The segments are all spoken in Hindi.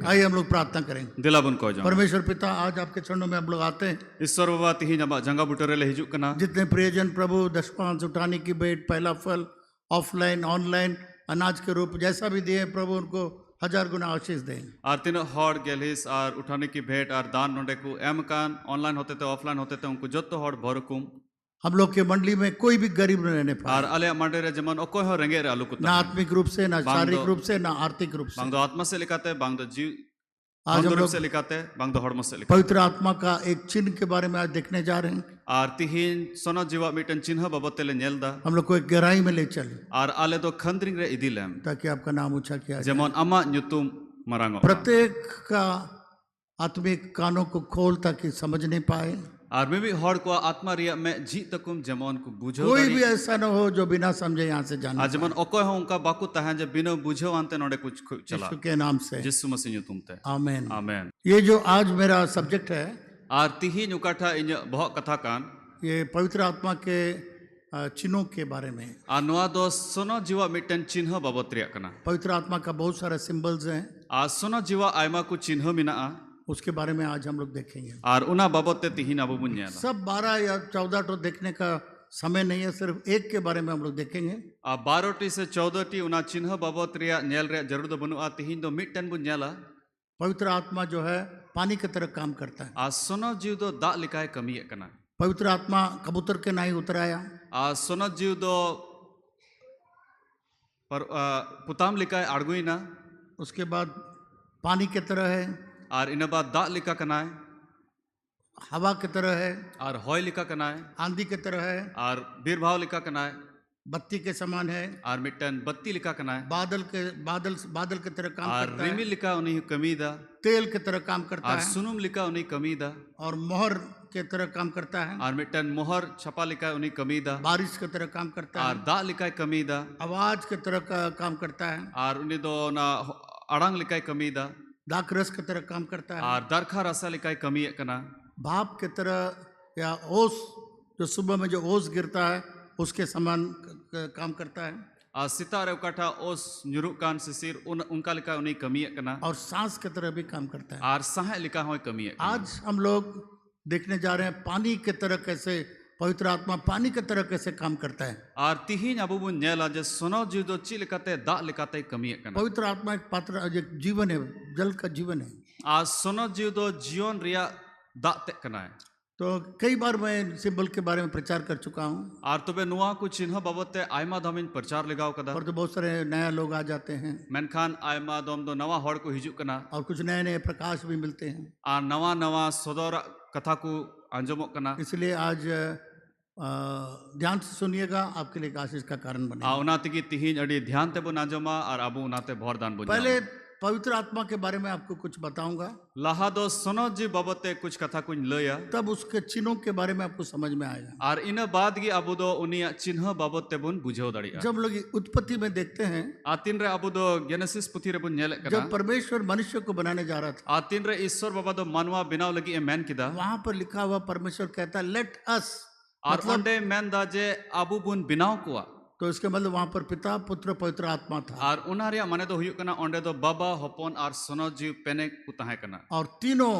आइए हम लोग प्रार्थना करें। दिलाबन को जाओ परमेश्वर पिता, आज आपके चरणों में हम लोग आते हैं। ईश्वर बाबा तिही जंगा बुटरे ले हिजुक कना जितने प्रियजन प्रभु दशमांश उठाने की भेंट, पहला फल, ऑफलाइन ऑनलाइन अनाज के रूप जैसा भी दिए प्रभु, उनको 1000 गुना आशीष दें। और तीन हॉर गेलिस और उठाने की भेंट और दान नोडे को एम कान ऑनलाइन होते थे ऑफलाइन होते थे उनको जत्तो हॉर भरकुम हम लोग के मंडली में कोई भी गरीब न रहने पाए, और अले मंडे रे जमन ओको हो रेंगे रे आलू कुत्ता ना आत्मिक रूप से, ना शारीरिक रूप से, ना आर्थिक रूप से। बांग दो आत्मा से लिखाते बांग दो जीव आज हम रूप लोग से लिखाते बांग दो हड़मो से लिखाते पवित्र आत्मा का एक चिन्ह के बारे में आज देखने जा रहे हैं। और तिहीन सोना जीवा मिटन चिन्ह बाबते ले नेल दा हम लोग को एक गहराई में ले चले और आले दो खंद्रिंग रे इदिलेम ताकि आपका नाम ऊंचा किया जाए। जमन अमा न्युतुम मरांगो प्रत्येक का आत्मिक कानों को खोल ताकि समझ नहीं पाए। और मैं भी हॉर को आत्मा रिया में जी तकुम जमन को बुझो कोई भी ऐसा न हो जो बिना समझे यहाँ से जाने आज जमन ओको हो उनका बाकु तहन जब बिना बुझो आंते नोडे कुछ चला यीशु के नाम से जिसु मसीह तुमते आमेन। आमेन। ये जो आज मेरा सब्जेक्ट है, और तिही नुकाठा इन बहुत कथा कान ये पवित्र आत्मा के चिन्हों के बारे में। और नुआ दो सोनो जीवा मिटन चिन्ह बाबत रिया कना पवित्र आत्मा का बहुत सारा सिंबल्स हैं, और सोनो जीवा आयमा को चिन्ह मिना उसके बारे में आज हम लोग देखेंगे। और उना बाबत तिही ना बुझेला सब 12 या 14 तो देखने का समय नहीं है, सिर्फ एक के बारे में हम लोग देखेंगे। और 12 से 14 उना चिन्ह बाबत रिया नेल रे जरूर दो बनुआ तिही दो मिटन बुझेला। पवित्र आत्मा जो है पानी की तरह काम करता है। और सोनो जीव दो दा लिकाय कमी कना पवित्र आत्मा कबूतर के नाई उतराया, और सोनो जीव दो पर पुताम लिकाय आड़गुइना। उसके बाद पानी की तरह है, और इन बाद दा लिका कनाय हवा की तरह है, और हॉय लिका कनाय आंधी की तरह है, और बीरभाव लिका कनाय बत्ती के समान है, और मिटन बत्ती लिका कनाय बादल की तरह काम और करता रिमिल है, लिका उन्हीं कमी दा तेल की तरह काम करता और है, सुनुम लिका उन्हीं कमी दा और मोहर के तरह काम करता है, और मिटन मोहर छपा लिका उन्हीं कमी दा बारिश की तरह काम करता और है, दा लिका कमी दा आवाज की तरह का काम करता है, और उन्हीं दो ना अड़ांग लिका कमी दा दाक रस की तरह काम करता है, और दरखा रसा लिका कमी कना भाप की तरह या ओस, जो सुबह में जो ओस गिरता है उसके समान काम करता है, और सितारे उकाठा ओस न्युरुक कान सिसिर उनका लिका उन्हीं कमी कना और सांस की तरह भी काम करता है। और सह लिका हो कमी आज हम लोग देखने जा रहे हैं पानी की तरह कैसे पवित्र आत्मा पानी की तरह कैसे काम करता है। और तिही अबू बुन नेला जे सोनो जीव दो ची लिकाते दा लिकाते कमी कना पवित्र आत्मा एक पात्र, एक जीवन है, जल का जीवन है। और सोनो जीव दो जीवन रिया दा ते कना है। तो कई बार मैं सिंबल के बारे में प्रचार कर चुका हूँ, और तबे नुआ को चिन्ह बाबते आयमा दमिन प्रचार लगाव कदा और तो बहुत सारे नया लोग आ जाते हैं मेनखान आयमा दम दो नवा हॉर को हिजुक कना और कुछ नए नए प्रकाश भी मिलते हैं। और नवा नवा सदर कथा को अंजमो कना। इसलिए आज ध्यान से सुनिएगा, आपके लिए एक आशीष का कारण बने। उनाते की तिहिन अड़ी ध्यान ते बुन अंजमा और अबू उनाते भरदान बुन। पहले पवित्र आत्मा के बारे में आपको कुछ बताऊंगा, लहा दो सोनो जी बाबते कुछ कथा कुछ लया तब उसके चिन्हों के बारे में आपको समझ में आएगा। और इन बाद की अबू दो उनिया चिन्ह बाबते बुन बुझो दड़िया। जब लोग उत्पत्ति में देखते हैं, आतिन रे अबू दो जेनेसिस पुथी रे बुन नेले कना जब परमेश्वर मनुष्य को बनाने जा रहा था, आतिन रे ईश्वर बाबा दो मानवा बिनाव लगी ए मैन किदा वहां पर लिखा हुआ परमेश्वर कहता है लेट अस, और ओंडे मैन दा जे अबू बुन बिनाव कुआ। तो इसके मतलब वहां पर पिता पुत्र पवित्र आत्मा था, और उनारिया माने दो हुयुक कना ओंडे दो बाबा हपन और सोनो जीव पेने को तहे कना और तीनों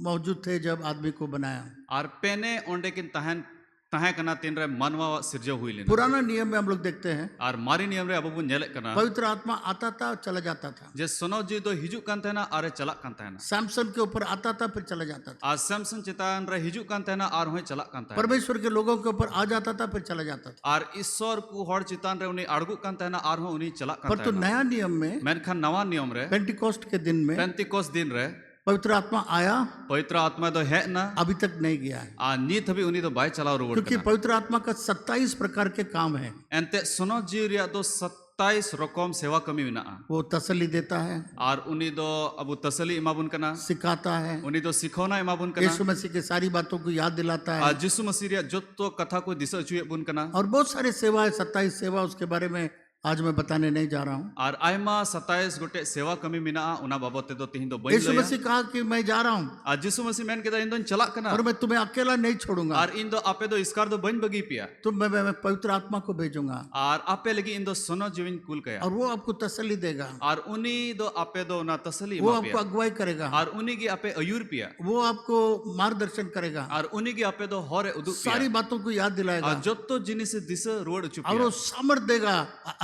मौजूद थे जब आदमी को बनाया। और पेने ओंडे किन तहन तहे कना तीन रे मानवा सिरजो हुई लेना। पुराना नियम में हम लोग देखते हैं और मारी नियम रे अबू बुन नेले कना पवित्र आत्मा आता था चला जाता था। जे सोनो जीव दो हिजुक कान तहना आरे चला कान तहना। सैमसन के ऊपर आता था फिर चला जाता था, और सैमसन चितान रे हिजुक कान तहना और होय चला कान तहना। परमेश्वर के लोगों के ऊपर आ जाता था फिर चला जाता था। और ईश्वर को हर चितान रे उनी अड़गु कान तहना और हो उनी चला कान पर तो तहना। नया नियम में मेनखान नवा नियम रे पेंटिकोस्ट के दिन में पेंतिकोस दिन रे पवित्र आत्मा आया, पवित्र आत्मा दो है ना अभी तक नहीं गया है, आ नीत भी उनी दो बाय चलाव रोड क्योंकि पवित्र आत्मा का 27 प्रकार के काम है। एंते सोनो जीव रिया दो 27 रकम सेवा कमी मिना। वो तसल्ली देता है, और उनी दो अबू तसली इमाबुन कना, सिखाता है, उनी दो सिखोना इमाबुन कना, यीशु मसीह की सारी बातों को याद दिलाता है, आ जिसु मसीह रिया जो तो कथा को दिशा चुए बुन कना। और बहुत सारे सेवा है, 27 सेवा उसके बारे में आज मैं बताने नहीं जा रहा हूँ। आर आयमा 27 गोटे सेवा कमी मिना उना बाबत ते दो तिहिं दो बइन यीशु लया मसीह कहा कि मैं जा रहा हूँ आ जिसु मसीह मेन केदा इन दोन चला कना और मैं तुम्हें अकेला नहीं छोड़ूंगा, आर इन दो आपे दो इसकार दो बइन बगी पिया मैं पवित्र आत्मा को भेजूंगा आर आपे लगी इन दो सोनो जीवन कुल कया और वो आपको तसल्ली देगा, आर उनी दो आपे दो ना तसली वो मा आपको पिया अगुवाई करेगा, आर उनी की आपे अयूर पिया वो आपको मार्गदर्शन करेगा, आर उनी की आपे दो हरे उदुक पिया सारी बातों को याद दिलाएगा आर जत्तो जिनिस दिस रोड उचु और पिया वो सामर्थ देगा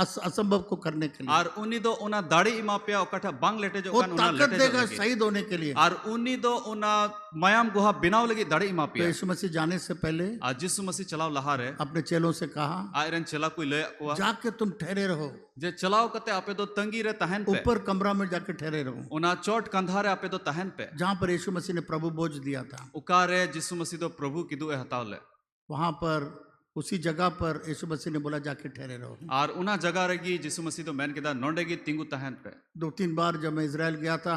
असंभव को करने के लिए, आर उनी दो उना दाड़ी इमा पिया ओकाठा बांग लेटे जो वो कान उना ताकत लेटे देगा जो शहीद होने के लिए। आर उनी दो उना मायाम गुहा बिनाव लगी दाड़ी इमा तो पिया यीशु मसीह जाने से पहले आ जिसु मसीह चलाव लहा रे अपने चेलों से कहा, आयरन चला कोई ले कोआ जाके तुम ठहरे रहो, जे चलाव कते आपे दो तंगी रे तहन पे ऊपर कमरा में जाके ठहरे रहो, उना चोट कंधा रे आपे दो तहन पे जहां पर यीशु मसीह ने प्रभु बोझ दिया था, उकारे जिसु मसीह दो प्रभु किदु ए हताव ले वहां पर उसी जगह पर यीशु मसीह ने बोला जाके ठहरे रहो। आर उना जगह रेगी जिसु मसीह दो मैन केदा नोंडेगी तिंगु तहन पे 2-3 बार जब मैं इजराइल गया था,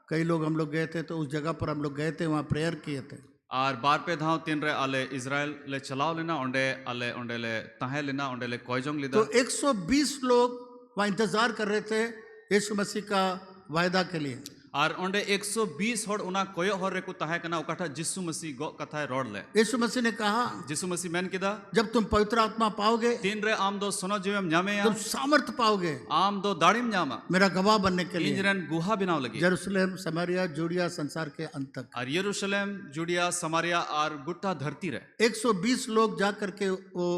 कई लोग हम लोग गए थे, तो उस जगह पर हम लोग गए थे, वहाँ प्रेयर किए थे। आर बार पे धाव तीन रे आले इजराइल ले चलाव लेना ओंडे आले ओंडे ले तहे लेना ओंडे ले कोयजोंग लिदा तो 120 लोग वहाँ इंतजार कर रहे थे यीशु मसीह का वायदा के लिए। आर ओंडे 120 होड़ उना कोयो होर रे को तहे कना उकाठा जिसु मसीह गो कथा रोड ले यीशु मसीह ने कहा, जिसु मसीह मैन केदा जब तुम पवित्र आत्मा पाओगे तीन रे आम दो सोनो जीवम न्यामे या तुम सामर्थ पाओगे आम दो दाड़िम न्यामा मेरा गवाह बनने के लिए इंजरन गुहा बिनाव लगी यरूशलेम, समारिया, जूडिया, संसार के अंत तक। आर यरूशलेम जुडिया समारिया आर गुट्टा धरती रे 120 लोग जा करके वो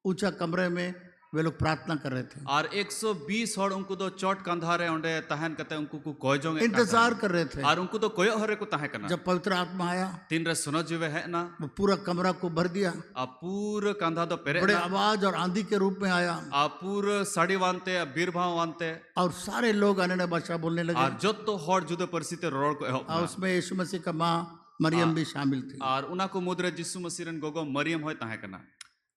ऊंचा कमरे में वे लोग प्रार्थना कर रहे थे, आर 120 होड़ उनको दो चोट कंधारे ओंडे तहन कते उनको को कोयजोंग इंतजार कर रहे थे। आर उनको तो कोयो हरे को तहे कना जब पवित्र आत्मा आया तीन रे सुनो जीवे है ना वो पूरा कमरा को भर दिया, आ पूर कंधा दो पेरे बड़े ना आवाज और आंधी के रूप में आया आ पूर साड़ी वानते आ बीर भाव वानते और सारे लोग अन्य भाषा बोलने लगे आर जत्तो होड़ जुदो परिस्थिति रोड को एहोब और उसमें यीशु मसीह का माँ मरियम भी शामिल थी। आर उना को मुद्रे जिसु मसीह रन गोगो मरियम होय तहे कना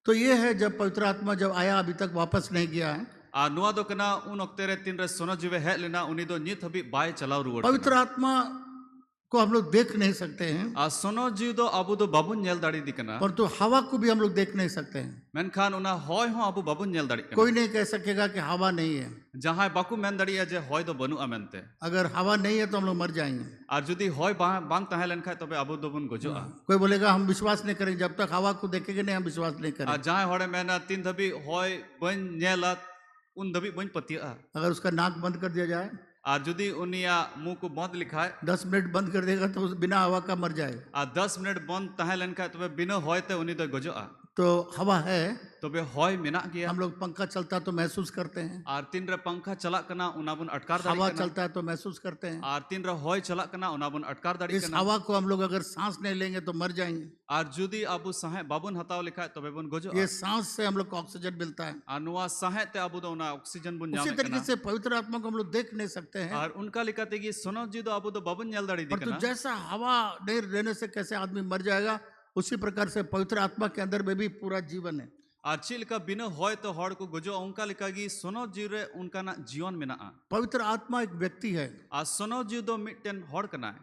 तो ये है जब पवित्र आत्मा जब आया अभी तक वापस नहीं गया है। आ नुआ दो कना उन ओक्ते रे तीन रे सोनो जीवे है लेना उनी दो नित हबी बाय चलाव रुवड़ पवित्र आत्मा को हम लोग देख नहीं सकते हैं, आ सोनो जीव दो अबु दो बाबुन नेल दाड़ी दिकना परंतु हवा को भी हम लोग देख नहीं सकते हैं। मेनखान उना होय हो अबु बाबुन नेल दाड़ी कना कोई नहीं कह सकेगा कि हवा नहीं है, जहां बाकु मेन दाड़ी जे होय दो बनु अमेनते अगर हवा नहीं है तो हम लोग मर जाएंगे। आर जुदी होय बांग तहे लेनखाय तबे अबु दोबुन गोजोआ कोई बोलेगा हम विश्वास नहीं करेंगे, जब तक हवा को देखेंगे नहीं हम विश्वास नहीं आ करेंगे। जहां होड़े मेना तीन धबी होय बन नेला उन धबी बन पतिया अगर उसका नाक बंद कर दिया जाए, आर जुदी उनिया मुंह को बंद लिखाए 10 मिनट बंद कर देगा तो बिना हवा का मर जाए। आ 10 मिनट बंद तहे लेनखाय तबे बिना होय ते उनी दो गोजोआ तो हवा है, तबे होय मेना गया हम लोग पंखा चलता तो महसूस करते हैं, आर तीन रे पंखा चला कना उनाबुन अटकार दाड़ी हवा कना चलता है तो महसूस करते हैं। आर तीन रे होय चला कना उनाबुन अटकार दाड़ी इस कना हवा को हम लोग अगर सांस नहीं लेंगे तो मर जाएंगे। आर जुदी अबु सहे बाबुन हताव लिखाय तबे बुन गोजो ये सांस से हम लोग को ऑक्सीजन मिलता है। आर नुआ सहे ते अबु दो ना ऑक्सीजन बुन उसी जामे तरीके कना से पवित्र आत्मा को हम लोग देख नहीं सकते हैं, आर उनका लिखाते कि सोनो जी दो अबु दो बाबुन नेल दाड़ी परंतु दिकना जैसा हवा नहीं रहने से कैसे आदमी मर जाएगा, उसी प्रकार से पवित्र आत्मा के अंदर में भी पूरा जीवन है। आर चिल का बिना होय तो हड़ को गोजो उनका लिखा कि सोनो जी रे उनका ना जीवन मेना पवित्र आत्मा एक व्यक्ति है, आ सोनो जी दो मिटन हड़ कना है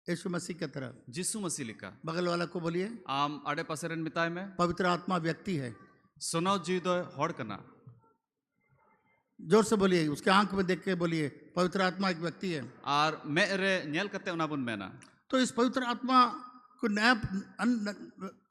यीशु मसीह की तरह। जिसु मसीह लिखा बगल वाला को बोलिए, आम आड़े पासेरन मिताय में पवित्र आत्मा व्यक्ति है। सोनो जी दो हड़ कना जोर से बोलिए, उसके आंख में देख के बोलिए, पवित्र आत्मा एक व्यक्ति है। आर मे रे नेल कते उनाबुन मेना तो इस पवित्र आत्मा को नया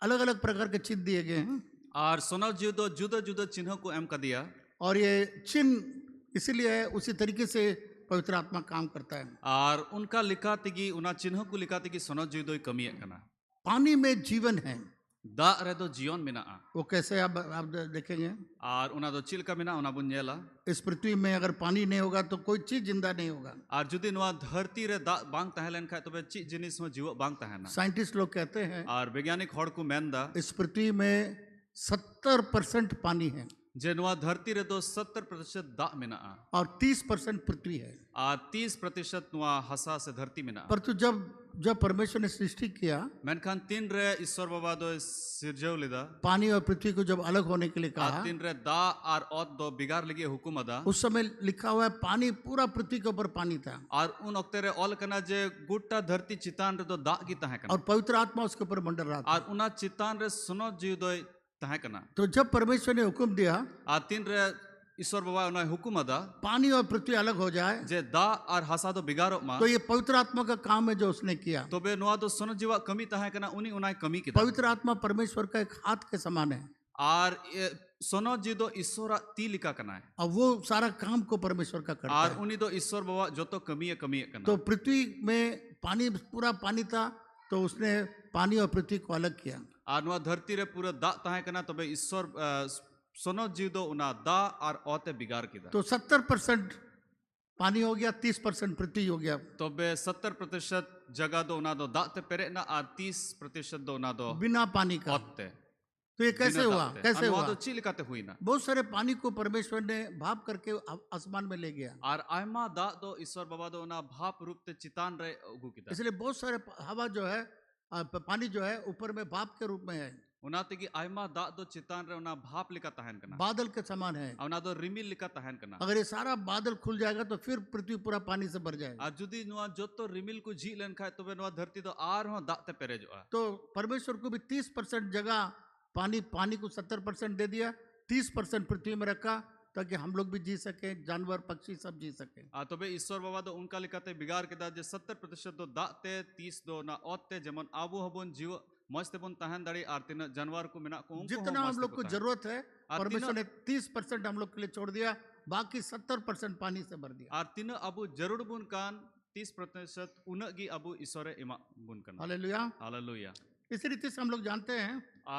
अलग अलग प्रकार के चिन्ह दिए गए हैं आर सोनो जी दो जुदा जुदा चिन्ह को एम कर दिया और ये चिन्ह इसीलिए है, उसी तरीके से पवित्र आत्मा काम करता है। आर उनका लिखा तिगी उना चिन्ह को लिखा तिगी सोनो जी दो कमी कना पानी में जीवन है, दा रे दो जीवन मेना वो कैसे आप देखेंगे। आर उना दो चिल का मेना उना बुन नेला इस पृथ्वी में अगर पानी नहीं होगा तो कोई चीज जिंदा नहीं होगा। आर जुदी नुआ धरती रे दा बांग तहे लेन खाय तबे ची जिनिस हो जीव बांग तहेना साइंटिस्ट लोग कहते हैं आर वैज्ञानिक हड़ को मेनदा इस पृथ्वी में 70% पानी है जे नुआ धरती रे दो 70% दा मेना और 30% पृथ्वी है। आर 30% नुआ हसा से धरती मेना परंतु जब परमेश्वर ने सृष्टि किया, मेनखान तीन रे ईश्वर बाबा दो सिरजव लिदा पानी और पृथ्वी को जब अलग होने के लिए आर कहा, तीन रे दा आर औत दो बिगार लगी हुकुम अदा उस समय लिखा हुआ है पानी पूरा पृथ्वी के ऊपर पानी था और उन वक्ते रे ऑल कना जे गुट्टा धरती चितान रे दो दा की तहे कना और पवित्र आत्मा उसके ऊपर मंडल रहा था। और उना चितान रे सुनो जीव दो तहे कना तो जब परमेश्वर ने हुक्म दिया आ तीन रे ईश्वर बाबा उन्हें हुकुम अदा पानी और पृथ्वी अलग हो जाए, जे दा और हासा दो बिगाड़ो मा तो ये पवित्र आत्मा का काम है जो उसने किया। तबे नुआ दो सोनो जीवा कमी ताहे कना उनी उनाय कमी किदा पवित्र आत्मा परमेश्वर का एक हाथ के समान है, और सोनो जी दो ईश्वर ती लिका कना है और वो सारा काम को परमेश्वर का करता और है। उनी दो ईश्वर बाबा जो तो कमी कना तो पृथ्वी में पानी, पूरा पानी था, तो उसने पानी और पृथ्वी को अलग किया। और नुआ धरती रे पूरा दा ताहे कना तबे ईश्वर सोनो जी दो उना दा और ओते बिगाड़ किदा तो 70% पानी हो गया, 30% पृथ्वी हो गया, तबे 70% जगह दो उना दो दा ते पेरे ना और 30% दो उना दो बिना पानी का। ओते तो ये कैसे हुआ? कैसे हुआ? तो चिलिकाते हुई ना बहुत सारे पानी को परमेश्वर ने भाप करके आसमान में ले गया, और आयमा दा दो ईश्वर बाबा दो ना भाप रूप ते चितान रे उगु किदा इसलिए बहुत सारे हवा जो है, पानी जो है ऊपर में भाप के रूप में है, उनाते की आयमा दा दो चितान रे उना भाप लिका तहन कना बादल के समान है। उना दो रिमिल लिका तहन कना अगर ये सारा बादल खुल जाएगा तो फिर पृथ्वी पूरा पानी से भर जाएगा। और जुदी नुआ जो तो रिमिल को जी लेन खाए तबे नुआ धरती तो आर हो दा ते पेरे जो तो परमेश्वर को भी 30% जगह पानी को 70% दे दिया, 30% पृथ्वी में रखा, ताकि हम लोग भी जी सके, जानवर पक्षी सब जी सके। तबे ईश्वर बाबा दो उनका लिकाते बिगाड़ के दा जे 70% दो दाते 30 दो ना ओते जेमन आबू हबुन जीव मस्त बन तहन दाड़ी और तीन जानवर को मिना को जितना हम लोग को जरूरत है परमेश्वर ने 30% हम लोग के लिए छोड़ दिया, बाकी 70% पानी से भर दिया। और तीन अबू जरूर बुन कान 30% उनगी अबू ईश्वर इमा बुन कना हालेलुया। हालेलुया। इस रीति से हम लोग जानते हैं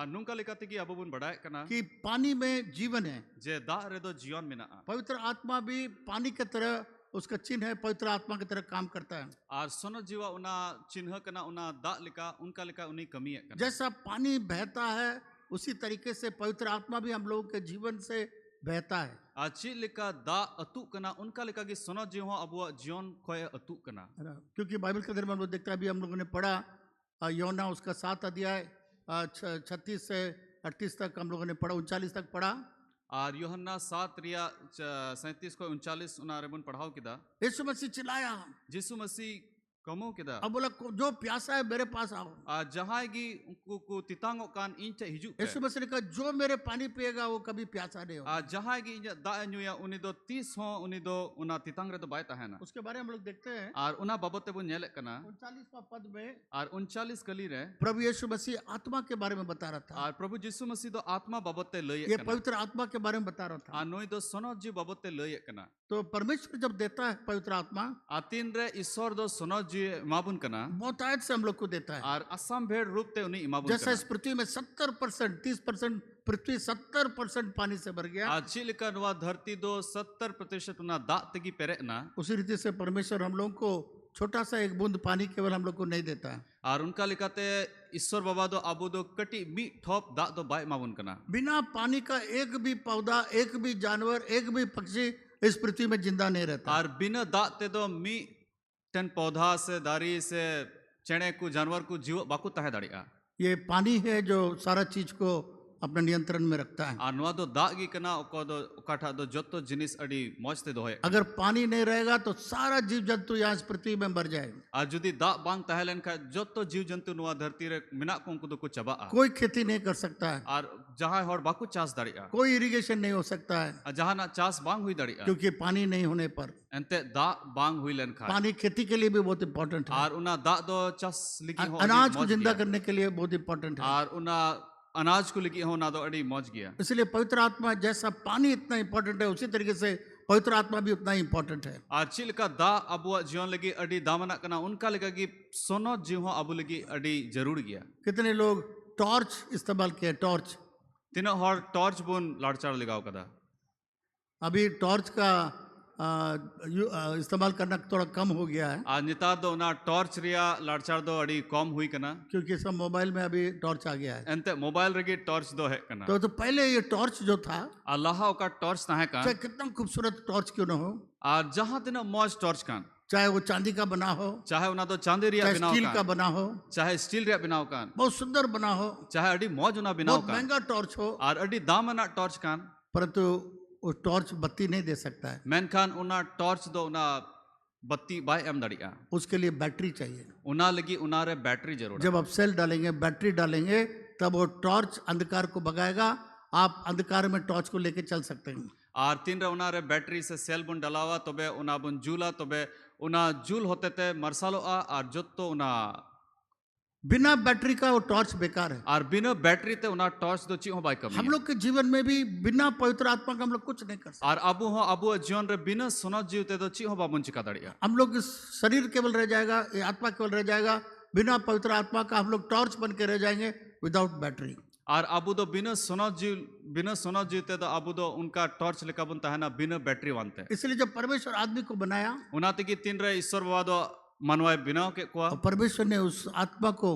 नुंका लिकाते की अबू बुन बढ़ाए कना कि पानी में जीवन है, जे दा रे दो जीवन मिना पवित्र आत्मा भी पानी की तरह, उसका चिन्ह है, पवित्र आत्मा की तरह काम करता है। और सोनो जीवा उना चिन्ह कना उना दा लिका उनका लिका उन्हीं कमी है कना जैसा पानी बहता है उसी तरीके से पवित्र आत्मा भी हम लोगों के जीवन से बहता है। आची लिका दा अतु कना उनका लिका की सोनो जीव अबुआ जीवन खोए अतु कना, क्योंकि बाइबल के अंदर हम लोग देखते हैं, अभी हम लोगों ने पढ़ा योना उसका 7 अध्याय 36 से 38 तक हम लोगों ने पढ़ा, 39 तक पढ़ा। और यूहन्ना 7 रिया 37 को 39 उना रेबन पढ़ाओ किदा यीशु मसीह चिल्लाया, यीशु मसीह कमो किदा अब बोला जो प्यासा है मेरे पास आओ। जहां की को तितांगो कान इंच हिजु पे यीशु मसीह ने कहा जो मेरे पानी पिएगा वो कभी प्यासा नहीं होगा। जहां की दा न्यूया उनी दो 30 हो उनी दो उना तितांग रे तो बाय ताहे ना। उसके बारे में हम लोग देखते हैं और उना बाबते बुन नेले कना 39वां पद में और 39 कली रे प्रभु यीशु मसीह आत्मा के बारे में बता रहा था। और प्रभु यीशु मसीह दो आत्मा बाबते लय ये पवित्र आत्मा के बारे में बता रहा था। नोई दो सोनो जी बाबते लय कना। तो परमेश्वर जब देता है पवित्र आत्मा, आतीन रे ईश्वर दो सोनो जी माबुन कना बहुतायत से हम लोग को देता है। और असम भेड़ रूप ते उन्हीं इमाबुन जैसा इस पृथ्वी में 70%, 30% पृथ्वी 70% पानी से भर गया, आचिल का नुआ धरती दो 70% उना दात की पेरे ना, उसी रीति से परमेश्वर हम लोगों को छोटा सा एक बूंद पानी केवल हम लोग को नहीं देता है। और उनका लिखाते ईश्वर बाबा दो आबू दो कटी मी ठोप दा दो बाय माबुन कना। बिना पानी का एक भी पौधा, एक भी जानवर, एक भी पक्षी इस पृथ्वी में जिंदा नहीं रहता। और बिना दाते दो मी टन पौधा से दारी से चने को जानवर को जीव बाकू तहे दाड़िया। ये पानी है जो सारा चीज को अपने नियंत्रण में रखता है। और नुआ दो दागी कना ओको दो काठा दो जत्तो जिनिस अड़ी मौजते दो है। अगर पानी नहीं रहेगा तो सारा जीव जंतु यहाँ इस पृथ्वी में मर जाएगा। और जुदी दा बांग तहलन का जत्तो जीव जंतु नुआ धरती रे मिना को उनको दो को चबा। कोई खेती नहीं कर सकता है। और जहाँ होड़ बाकू चास दाड़िया। कोई इरिगेशन नहीं हो सकता है। जहाँ ना चास बांग हुई दाड़िया। क्योंकि पानी नहीं होने पर अंते दा बांग हुई लन खा। पानी खेती के लिए भी बहुत इंपॉर्टेंट है। और उना दा दो चास लिखी हो अनाज को जिंदा करने के लिए बहुत इंपॉर्टेंट है। और उना अनाज को लिखी हो ना तो अड़ी मौज गया। इसलिए पवित्र आत्मा जैसा पानी इतना इंपॉर्टेंट है, उसी तरीके से पवित्र आत्मा भी उतना इंपॉर्टेंट है। आचिल का दा अबुआ जीवन लगी अड़ी दामना कना उनका लगा कि सोनो जीव हो अबु लगी अड़ी जरूर गया। कितने लोग टॉर्च इस्तेमाल किए, टॉर्च तीनों हर टॉर्च बुन लाड़चाड़ लगाओ कदा। अभी टॉर्च का इस्तेमाल करना थोड़ा कम हो गया है। आज नितार दो ना टॉर्च रिया लाड़चाड़ दो अड़ी कम हुई कना। क्योंकि सब मोबाइल में अभी टॉर्च आ गया है। अंते मोबाइल रगी टॉर्च दो है कना। तो पहले ये टॉर्च जो था, अल्लाह का टॉर्च ना है का। चाहे कितना खूबसूरत टॉर्च क्यों ना हो, और जहाँ तीनों मौज टॉर्च कान, चाहे वो चांदी का बना हो, चाहे उना तो चांदी रिया बिनाओ स्टील का बना हो, चाहे स्टील रिया बिनाओ कान, बहुत सुंदर बना हो, चाहे अड़ी मौज उना बिनाओ बहुत महंगा टॉर्च हो, और अड़ी दामना टॉर्च कान, परंतु वो टॉर्च बत्ती नहीं दे सकता है। मैन खान उना टॉर्च दो उना बत्ती बाय एम दड़िया। उसके लिए बैटरी चाहिए। उना लगी उना रे बैटरी जरूर। जब आप सेल डालेंगे, बैटरी डालेंगे, तब वो टॉर्च अंधकार को भगाएगा, आप अंधकार में टॉर्च को लेके चल सकते हैं। आर तीन रे उना रे बैटरी से सेल बुन डलावा तबे उना बुन जुला तबे उना जुल होते ते मरसालोआ आर जोत्तो उना बिना बैटरी का वो टॉर्च बेकार है। आर बिना बैटरी ते उना टॉर्च दो ची हो बाई कमी हम लोग के जीवन में भी बिना पवित्र आत्मा का हम लोग कुछ नहीं कर सकते। आर अबु जीवन रे बिना सोना जीव ते दो ची हो बाबुन चिका दड़िया हम लोग इस शरीर केवल रह जाएगा, ये आत्मा केवल रह जाएगा। बिना पवित्र आत्मा का हम लोग टॉर्च बन के रह जाएंगे विदाउट बैटरी। आर अबु दो बिना सोना जीव ते दो अबु दो उनका टॉर्च लेका बुन तहना बिना बैटरी वानते इसलिए जब परमेश्वर आदमी को बनाया उनाते की तीन रे ईश्वर बाबा दो मनवाए बिना के कुआ और परमेश्वर ने उस आत्मा को,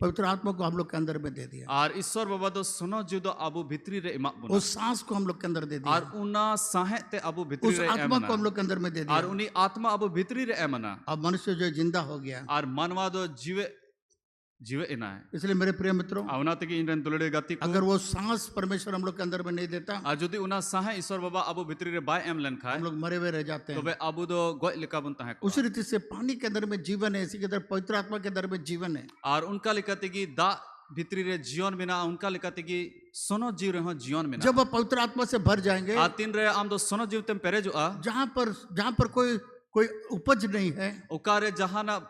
पवित्र आत्मा को हम लोग के अंदर में दे दिया। आर ईश्वर बाबा दो सोना जीव दो अबु भितरी रे इमा बुना उस सांस को हम लोग के अंदर दे दिया। आर उना साहे ते अबु भितरी उस रे आत्मा एमना को हम लोग के अंदर में दे आर दिया। उनी आत्मा अबु भितरी रे एमना अब मनुष्य जो है जिंदा हो गया। आर मनवा दो जीवे इना है इसलिए मेरे प्रिय मित्रों, उनाते की इन दुलड़े गति को अगर वो सांस परमेश्वर हम लोग के अंदर में नहीं देता, आ जुदी उना साहे ईश्वर बाबा अबु भितरी रे बाय एम लन खाए हम लोग मरे हुए रह जाते हैं। तबे अबु दो गोय लिका बुन तहे उसी रीति से पानी के अंदर में जीवन है, इसी के अंदर पवित्र आत्मा के अंदर में जीवन है। आर उनका लिकाते की दा भितरी रे जीवन बिना उनका लिकाते की सोनो जीव रे हो जीवन बिना जब आप पवित्र आत्मा से भर जाएंगे, आ तीन रे आम दो सोनो जीव तेम पेरे जो आ जहां पर कोई उपज नहीं है। उकारे जहाना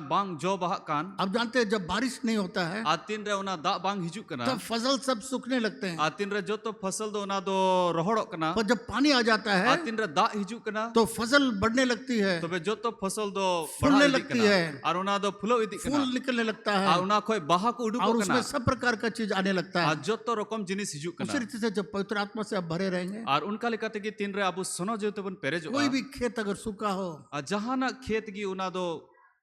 बांग जो बहा कान आप जानते हैं जब बारिश नहीं होता है आ तीन रे उना दा बांग हिजू कना तब फसल सब सूखने लगते हैं। आ तीन रे जो तो फसल दो उना दो रोहड़ो कना पर जब पानी आ जाता आ है तीन रे दा हिजू कना तो फसल बढ़ने लगती है, तबे जो तो फसल दो फूलने बढ़ा इदी लगती कना, है। और उना दो फुलो इदी कना फूल निकलने लगता आ है उना खोय बाहा को उडुको और कना उसमें सब प्रकार का चीज आने लगता आ है। जो तो रकम जिनिस हिजू उसी कना रीति से जब पवित्र आत्मा से आप भरे रहेंगे, और उनका लिखाते कि तीन रे अबु सोनो जीव तेबन पेरे जो कोई भी खेत अगर सूखा हो, जहाना खेत की उना दो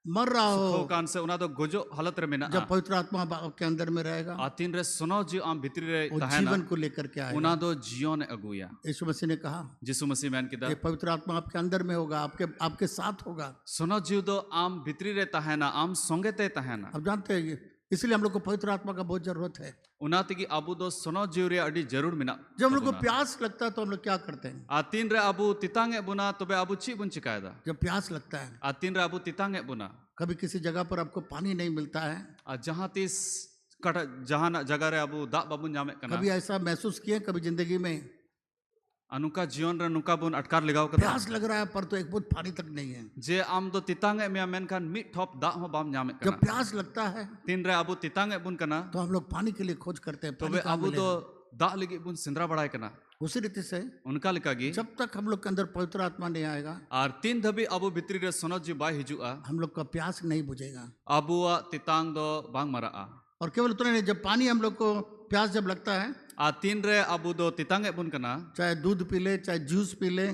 मर रहा खो हो, कान से उना दो गोजो हालत रे मेना जब पवित्र आत्मा आपके अंदर में रहेगा, आ तीन रे सोनो जीव आम भितरी रे वो तहना जीवन को लेकर के आएगा। उना दो जीवन अगुया यीशु मसीह ने कहा जिसु मसीह मैन किदा ये पवित्र आत्मा आपके अंदर में होगा, आपके साथ होगा। सोनो जीव दो आम भितरी रे तहना आम संगे ते तहना आप जानते हैं इसलिए हम लोग को पवित्र आत्मा का बहुत जरूरत है। उनाते की अबु दो सोनो जीव रे अडी जरूर मिना जब हम लोग को प्यास लगता है तो हम लोग क्या करते हैं? आ तीन रे अबु तितांगे बुना तबे अबु ची बुन चिकायदा जब प्यास लगता है, आ तीन रे अबु तितांगे बुना कभी किसी जगह पर आपको पानी नहीं मिलता है, आ जहां तीस कट जहां जगह रे अबु दा बाबुन जामे कना कभी ऐसा महसूस किए कभी जिंदगी में अनुका जीवन रे नुका बुन अटकार लगाव कदा प्यास लग रहा है पर तो एक बूंद पानी तक नहीं है। जे आम दो तितांगे में मेन खान मिट ठोप दा हो बाम जामे जब कना प्यास लगता है तीन रे अबु तितांगे बुन कना तो हम लोग पानी के लिए खोज करते हैं, पानी तबे कहाँ अबु दो मिलेगा? दा लगी बुन सिंदरा बड़ाय कना उसी रीति से उनका लिकागी जब तक हम लोग के अंदर पवित्र आत्मा नहीं आएगा, और तीन धबी अबु भितरी रे सोनो जी बाय हिजुआ हम लोग का प्यास नहीं बुझेगा। अबुआ तितांग दो बांग मरा और केवल उतना नहीं, जब पानी हम लोग को प्यास जब लगता है, आ तीन रे अबु दो तितांगे बुन कना चाहे दूध पी ले चाहे जूस पी ले,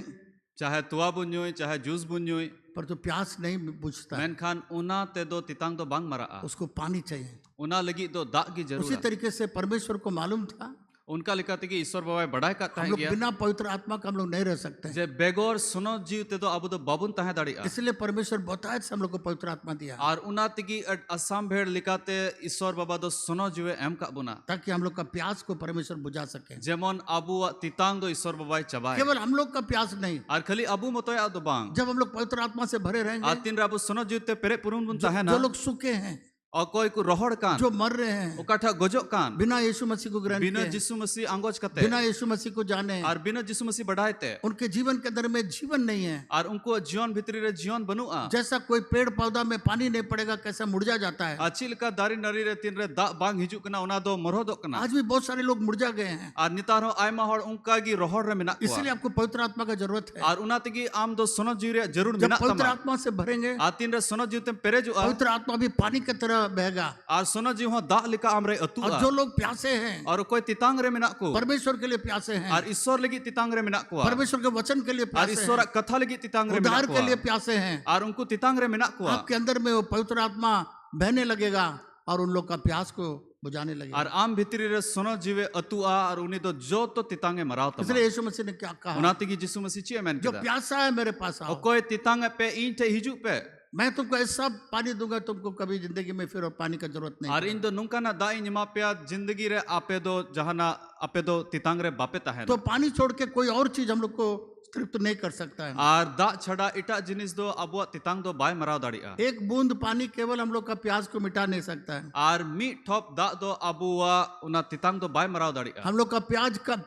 चाहे तुआ बुन्युई चाहे जूस बुन्युई पर तो प्यास नहीं बुझता है, मेन खान उना ते दो तितांग दो बांग मरा उसको पानी चाहिए। उना लगी दो दा की उसी जरूरत तरीके से परमेश्वर को मालूम था उनका लिखा था कि ईश्वर बाबा बड़ाई का हम तहे लोग गया बिना पवित्र आत्मा का हम लोग नहीं रह सकते, जे बेगोर सुनो जीव ते दो अबु दो बाबुन तहे दाड़ी इसलिए परमेश्वर बताए हम लोग को पवित्र आत्मा दिया और उना तिगी असम भेड़ लिखाते ईश्वर बाबा दो सुनो जीवे एम का बुना ताकि हम लोग का प्यास को परमेश्वर बुझा सके। जेमन अबु तितांग दो ईश्वर बाबा चबाए केवल हम लोग का प्यास नहीं, और खाली अबु मतोय दो बांग जब हम लोग पवित्र आत्मा से भरे रहेंगे, आतिन राबु सुनो जीव ते पेरे पुरुन बुन तहे जो ना लोग सूखे हैं, और कोई को रोहड़ कान जो मर रहे हैं, ओकाठा गोजो कान बिना यीशु मसीह को ग्रहण बिना किए, जिसु मसीह अंगोज कते बिना यीशु मसीह को जाने, और बिना जिसु मसीह बढ़ाते उनके जीवन के अंदर में जीवन नहीं है। और उनको जीवन भीतरी रे जीवन बनुआ जैसा कोई पेड़ पौधा में पानी नहीं पड़ेगा कैसा मुरझा जाता है, अचिल का दारी नरी रे तीन रे दा बांग हिजु कना उना दो मरो दो कना आज भी बहुत सारे लोग मुरझा गए हैं। और नितार हो आयमा होड़ उनका गी रोहड़ रे मिना इसलिए आपको पवित्र आत्मा का जरूरत है। और उना तगी आम दो सुनो जीव रे जरूर जब मिना पवित्र तमा आत्मा से भरेंगे, आतिन रे सुनो जीव ते पेरे जो पवित्र आत्मा भी पानी की तरह बहेगा। और सुनो जीव हो दा लिका आमरे अतु और जो लोग प्यासे हैं, और कोई तितांग रे मिना को परमेश्वर के लिए प्यासे हैं, और ईश्वर लगी तितांग रे मिना को परमेश्वर के वचन के लिए और प्यासे ईश्वर हैं, कथा लगी तितांग रे मिना उद्धार के लिए को प्यासे हैं, और उनको तितांग रे मिना को आपके अंदर में वो पवित्र आत्मा बहने लगेगा और उन लोग का प्यास को बुझाने लगेगा। और आम भीतरी रे सुनो जीवे अतुआ और उन्हीं तो जो तो तितांगे मराव तमा इसलिए यीशु मसीह ने क्या कहा, उनातिगी जिसु मसीह चिए मैन जो किदा प्यासा है मेरे पास और आओ, कोई तितांगे पे ईंटे हिजु पे मैं तुमको ऐसा पानी दूंगा तुमको कभी जिंदगी में फिर और पानी का जरूरत नहीं और पड़ेगा। इन दो नुंका ना दाई निमा पे जिंदगी रे आपे दो जहाना आपे दो तितांग रे बापे ता है तो पानी छोड़ के कोई और चीज हम लोग को तृप्त नहीं कर सकता है। आर दा छड़ा इटा जिनिस दो अबुआ तितांग दो बाय मराव दाड़िया एक बूंद पानी केवल हम लोग का प्यास को मिटा नहीं सकता है। आर मी ठोप दा दो अबुआ उना तितांग दो बाय मराव दाड़िया हम लोग का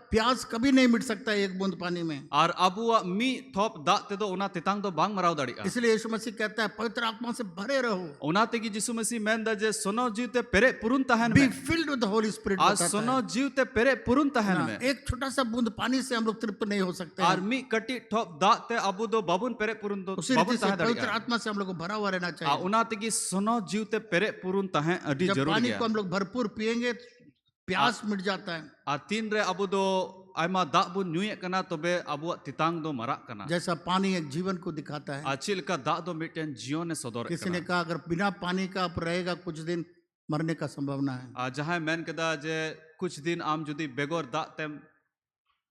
प्यास कभी नहीं मिट सकता है एक बूंद पानी में। आर अबुआ मी ठोप दा ते दो उना तितांग दो बांग मराव दाड़िया इसलिए यीशु मसीह कहता है पवित्र आत्मा से भरे रहो, उना तेगी जिसु मसीह मेन दा जे सोनो जीवते पेरे पुरुन तहन बी में filled with the Holi spirit आज बताता सोनो जीवते पेरे पुरुन तहन है। में एक छोटा सा बूंद पानी से हम लोग तृप्त नहीं हो सकते आर हैं। मी कटी ठोप दा ते अबु दो बाबुन पेरे पुरुन दो उसी बाबुन रीति से तहन पवित्र दाड़िया आत्मा से हम लोग को भरा हुआ रहना आ चाहिए। उना तेगी सोनो जीवते पेरे पुरुन तहन अडी जब जरूर पानी गया को हम लोग भरपूर पिएंगे प्यास मिट जाता है। आ तीन रे अबु दो आयमा दा बुन न्यूए कना तबे अबुआ तितांग दो मरा कना जैसा पानी एक जीवन को दिखाता है। आचिल का दा दो मिटेन जियो ने सदर किसी ने कहा अगर बिना पानी का आप रहेगा कुछ दिन मरने का संभावना है। जहां मेन कदा जे कुछ दिन आम जुदी बेगोर दा तेम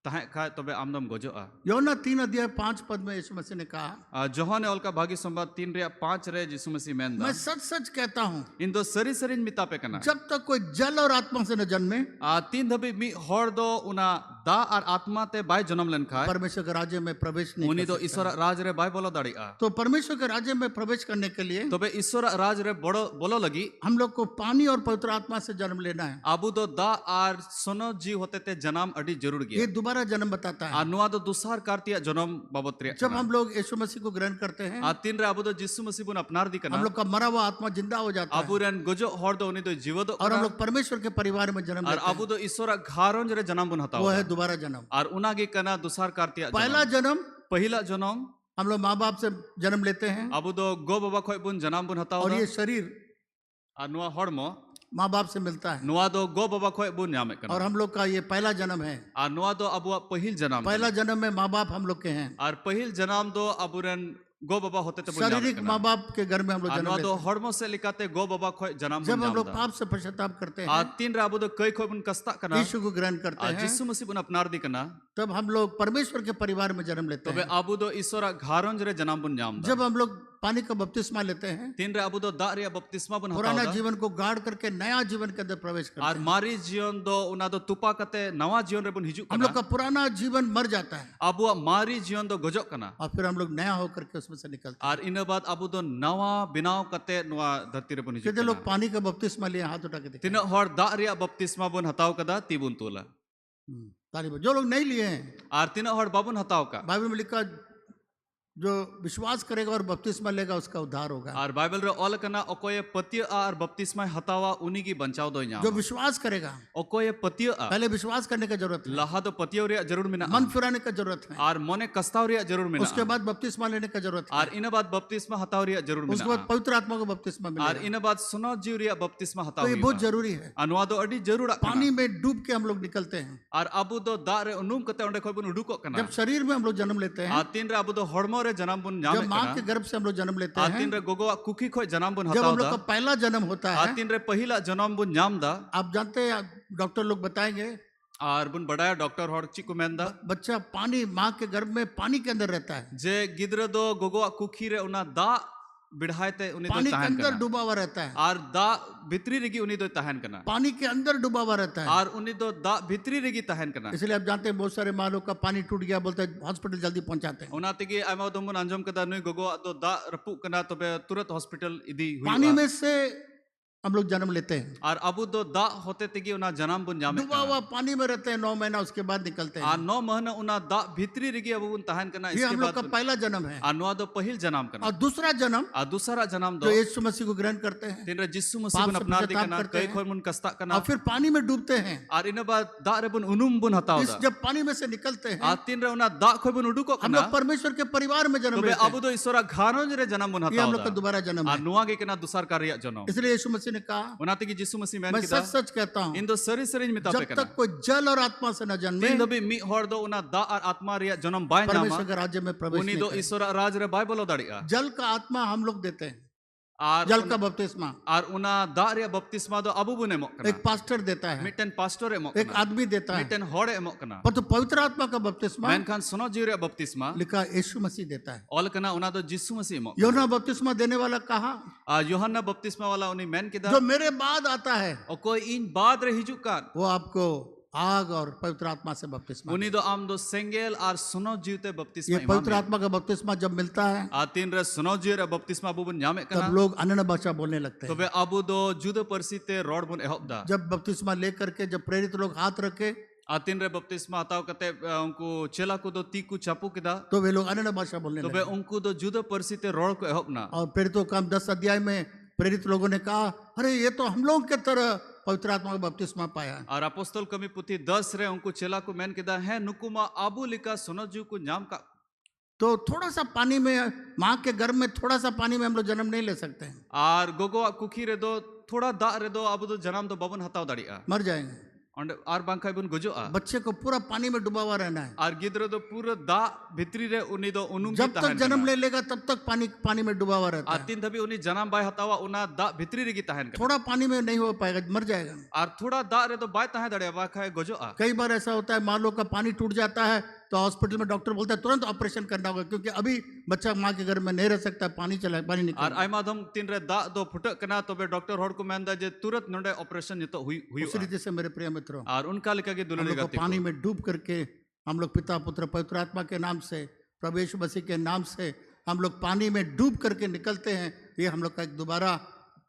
तहे खाए तबे आमदम गोजोआ। यूहन्ना 3:5 में यीशु मसीह ने कहा, जोहने ओलका भागी संवाद 3:5 रे यीशु मसीह मेन दा मैं सच सच कहता हूँ इन दो सरी सरी मिता पे कना जब तक कोई जल और आत्मा से न जन्मे तीन धबी मी होड़ दो उना दा और आत्मा ते बाय जन्म लेन खाए परमेश्वर के राज्य में प्रवेश नहीं उनी कर दो सकता। ईश्वर राज रे बाय बोलो दाड़ी तो परमेश्वर के राज्य में प्रवेश करने के लिए तबे ईश्वर राज रे बड़ो बोलो लगी हम लोग को पानी और पवित्र आत्मा से जन्म लेना है। आबू दो दा और सोनो जी होते ते जन्म अडी जरूर ये गया दोबारा जन्म बताता है। आ नुआ दो दुसार कार्तिया जन्म बाबत रे जब हम लोग यीशु मसीह को ग्रहण करते हैं आ तीन रे आबू दो जिसु मसीह बुन अपनार दी कना हम लोग का मरा हुआ आत्मा जिंदा हो जाता आबू है रेन गोजो होड़ दो उनी दो जीव दो और हम लोग परमेश्वर के परिवार में जन्म और लेते आबू दो ईश्वर घारों रे जन्म बुन हैं। हताओ वो है दोबारा जन्म। और उनागी कना दुसार कार्तिया पहला जन्म पहला जन्म हम लोग माँ बाप से जन्म लेते हैं आबू दो गो बाबा खोय बुन जन्म बुन हताओ और ये शरीर आ नुआ होड़मो माँ बाप से मिलता है नुआ दो गो बाबा खोय बुन यामे कना और हम लोग का ये पहला जन्म है। आ नुआ दो अबुआ पहिल जन्म पहला जन्म में माँ बाप हम लोग के हैं। और पहिल जन्म दो अबुरन गो बाबा होते ते बुन यामे शारीरिक कना माँ बाप के घर में हम लोग आ जन्म नुआ लेते दो हैं। होड़मो से लिखाते गो बाबा खोय जन्म जब बुन हम लोग यामे पाप से पश्चाताप करते आ हैं, तीन रे आबू दो कई खोय बुन कस्ता कना यीशु को ग्रहण करते हैं, जिसु मसीह बुन अपनार दी कना तब हम लोग परमेश्वर के परिवार में जन्म लेते तबे हैं। आबू दो ईश्वर घारों रे जन्म बुन याम जब हम लोग पानी का बपतिस्मा लेते हैं, तीन रे आबू दो दा रे बपतिस्मा बुन पुराना हताओ जीवन को गाड़ करके नया जीवन के अंदर प्रवेश करते और हैं। मारी जीवन दो उना दो तुपा कते नवा जीवन रे बुन हिजू हम लोग कना का पुराना जीवन मर जाता है आबुआ मारी जीवन दो गजो कना और फिर हम लोग नया होकर के उसमें से निकलते और इन बाद आबू दो नवा बिनाव कते नुआ धरती रे बुन हैं। हिजू कितने कना लोग पानी का बपतिस्मा लिए हाथ उठा के देखते तीन होड़ दा रे बपतिस्मा बुन हताओ कदा तीबुन तोला तारीफ। जो लोग नहीं लिए हैं, और तीन होड़ बाबुन हताओ का बाइबल में लिखा जो विश्वास करेगा और बपतिस्मा लेगा उसका उद्धार होगा। और बाइबल रे ऑल कना ओकोय पतिय और बपतिस्मा हतावा उनी की बचाव दो जो न्याम विश्वास करेगा, ओकोय पतिय पहले विश्वास करने का जरूरत है, लहा दो पतियो रे जरूर मिना मन फिराने का जरूरत है, और मोने कस्ताव रे जरूर मिना उसके बाद बपतिस्मा लेने का जरूरत है, और इन बाद बपतिस्मा हताव रे जरूर उसके मिना बाद पवित्र आत्मा को बपतिस्मा और मिलेगा। इन बाद सुनो जीव रे बपतिस्मा हताव तो ये बहुत जरूरी है। अनुवादो अडी जरूर पानी में डूब के हम लोग निकलते हैं। और आबू दो दा रे उनुम कते ओंडे खोय बुन उडुको कना जब शरीर में हम लोग जन्म लेते हैं, आ तीन रे आबू दो हड़मो रे जन्म बुन जब न्यामे माँ कना के गर्भ से हम लोग जन्म लेते आ हैं, तीन रे गोगोवा कुकी खोय जन्म बुन जब हताव हम लोग दा का पहला जन्म होता आ है, तीन रे पहिला जन्म बुन न्याम दा आप जानते हैं डॉक्टर लोग बताएंगे और बुन बड़ाया डॉक्टर होड़ चिकु मेंदा बच्चा पानी माँ के गर्भ में पानी के अंदर रहता है, जे गिद्र दो गोगोवा कुकी रे उना दा बिढ़ायते उनी दो पानी के तहन अंदर कना डूबा हुआ रहता है, और दा भितरी रेगी उनी दो तहन कना पानी के अंदर डूबा हुआ रहता है। और उनी दो दा भितरी रेगी तहन कना इसलिए आप जानते हैं बहुत सारे माँ लोग का पानी टूट गया बोलते हैं हॉस्पिटल जल्दी पहुंचाते हैं। उना तेगी आयमा दमुन अंजम कदा नुई गोगोवा दो दा रपु कना तबे तुरंत हॉस्पिटल इदी पानी हुई में से हम लोग जन्म लेते हैं, और अबू दो दा होते तेगी उना जन्म बुन जामे डूबा हुआ पानी में रहते हैं 9 महीना, उसके बाद निकलते आ हैं। 9 महीना उना दा भितरी रेगी अबू बुन तहन कना ये इसके हम लोग बाद का पहला जन्म है। आ नुआ दो पहिल जन्म कना और दूसरा जन्म आ दूसरा जन्म जो दो यीशु मसीह को ग्रहण करते हैं तीन रे जिस्सु मसीह पाप बुन से अपना दी पश्चाताप कना करते कई हैं। खोय मुन कस्ता कना और फिर पानी में डूबते हैं। और इन बाद दा रे बुन उनुम बुन हताव इस दा जब पानी में से निकलते आ हैं तीन रे उना दा खोय बुन उडुको हम कना लोग परमेश्वर के परिवार में जन्म तबे लेते अबू हैं। दो ईश्वरा घानो रे जन्म बुन ये हम हताव लोग का दा दोबारा जन्म आ है। नुआ के कना दुसर कार्य जन्म इसलिए यीशु मसीह ने कहा, उना तेगी जिस्सु मसीह मेन मैं किदा सच सच कहता हूँ इन दो सरी सरी मिता पे जब कना तक कोई जल और आत्मा से न जन्मे तीन दबी मी होड़ दो उना दा और आत्मा रे जन्म बाय नामा परमेश्वर के राज्य में प्रवेश उनी नहीं दो करेगा। ईश्वर राज रे बाय बोलो दाड़िया जल का आत्मा हम लोग देते हैं, और जल का बपतिस्मा और उना दा रे बपतिस्मा दो अबू बुने मो कना एक पास्टर देता है, मिटन पास्टर एमो एक आदमी देता है, मिटन होड़ एमो कना पर तो पवित्र आत्मा का बपतिस्मा मैन खान सुनो जी रे बपतिस्मा लिखा यीशु मसीह देता है। ऑल कना उना दो जिस्सु मसीह एमो यूहन्ना बपतिस्मा देने वाला कहा, यूहन्ना बपतिस्मा वाला उनी मैन किदा जो मेरे बाद आता है और कोई इन बाद रे हिजू कान वो आपको आग और पवित्र आत्मा से बपतिस्मा। उनी दो आम दो सेंगेल आर सुनो जीवते बपतिस्मा ये पवित्र आत्मा का बपतिस्मा जब मिलता है आ तीन रे सुनो जीव रे बपतिस्मा अबू बन ᱧᱟᱢᱮ तब कना लोग अन्य भाषा बोलने लगते हैं। तबे अबू दो जुदा परसिते रोड बन एहब दा जब बपतिस्मा लेकर के जब प्रेरित लोग हाथ रखे आ तीन रे बपतिस्मा हताव कते उनको चेला को दो ती को चापू किदा तो वे लोग अन्य भाषा बोलने तबे लगे। उनको दो जुदा परसिते रोड को एहब ना और प्रेरितों का 10 अध्याय में प्रेरित लोगों ने कहा अरे ये तो हम लोग के तरह पवित्र आत्मा का बपतिस्मा पाया है। और अपोस्तल कमी पुथी 10 रे उनको चेला को मेन किदा है नुकुमा आबू लिका सुनो जीव को ᱧाम का तो थोड़ा सा पानी में माँ के गर्भ में थोड़ा सा पानी में हम लोग जन्म नहीं ले सकते हैं, और गोगो कुखी रे दो थोड़ा दा रे दो अबू दो जन्म दो बबन हताव दाड़िया मर जाएंगे। और आर बांखाई बन गुजोआ बच्चे को पूरा पानी में डूबा हुआ रहना है। और गिद्र दो पूरा दा भितरी रे उनी दो उनुम जब तक जन्म ले लेगा तब तक पानी में डूबा हुआ रहता और है। तीन धबी उनी जन्म बाय हतावा उना दा भितरी रे गी तहन कर थोड़ा पानी में नहीं हो पाएगा, मर जाएगा। और थोड़ा दा रे दो बाय तहन दड़े बाखाई गुजोआ कई बार ऐसा होता है माँ लोग का पानी टूट जाता है तो हॉस्पिटल में डॉक्टर बोलता है तुरंत ऑपरेशन करना होगा, क्योंकि अभी बच्चा माँ के घर में नहीं रह सकता, पानी और निकल। आयमा धम तीन रे दा दो फुटक कना तबे डॉक्टर होड़ को मेंदा जे तुरंत नोडे ऑपरेशन नितो हुई उसी रीति से मेरे प्रिय मित्रों, और उनका लेका के हम दुलड़ी लोग को गाती पानी में डूब करके हम लोग पिता पुत्र पवित्र आत्मा के नाम से प्रभु यीशु मसीह के नाम से हम लोग पानी में डूब करके निकलते हैं। ये हम लोग का एक दोबारा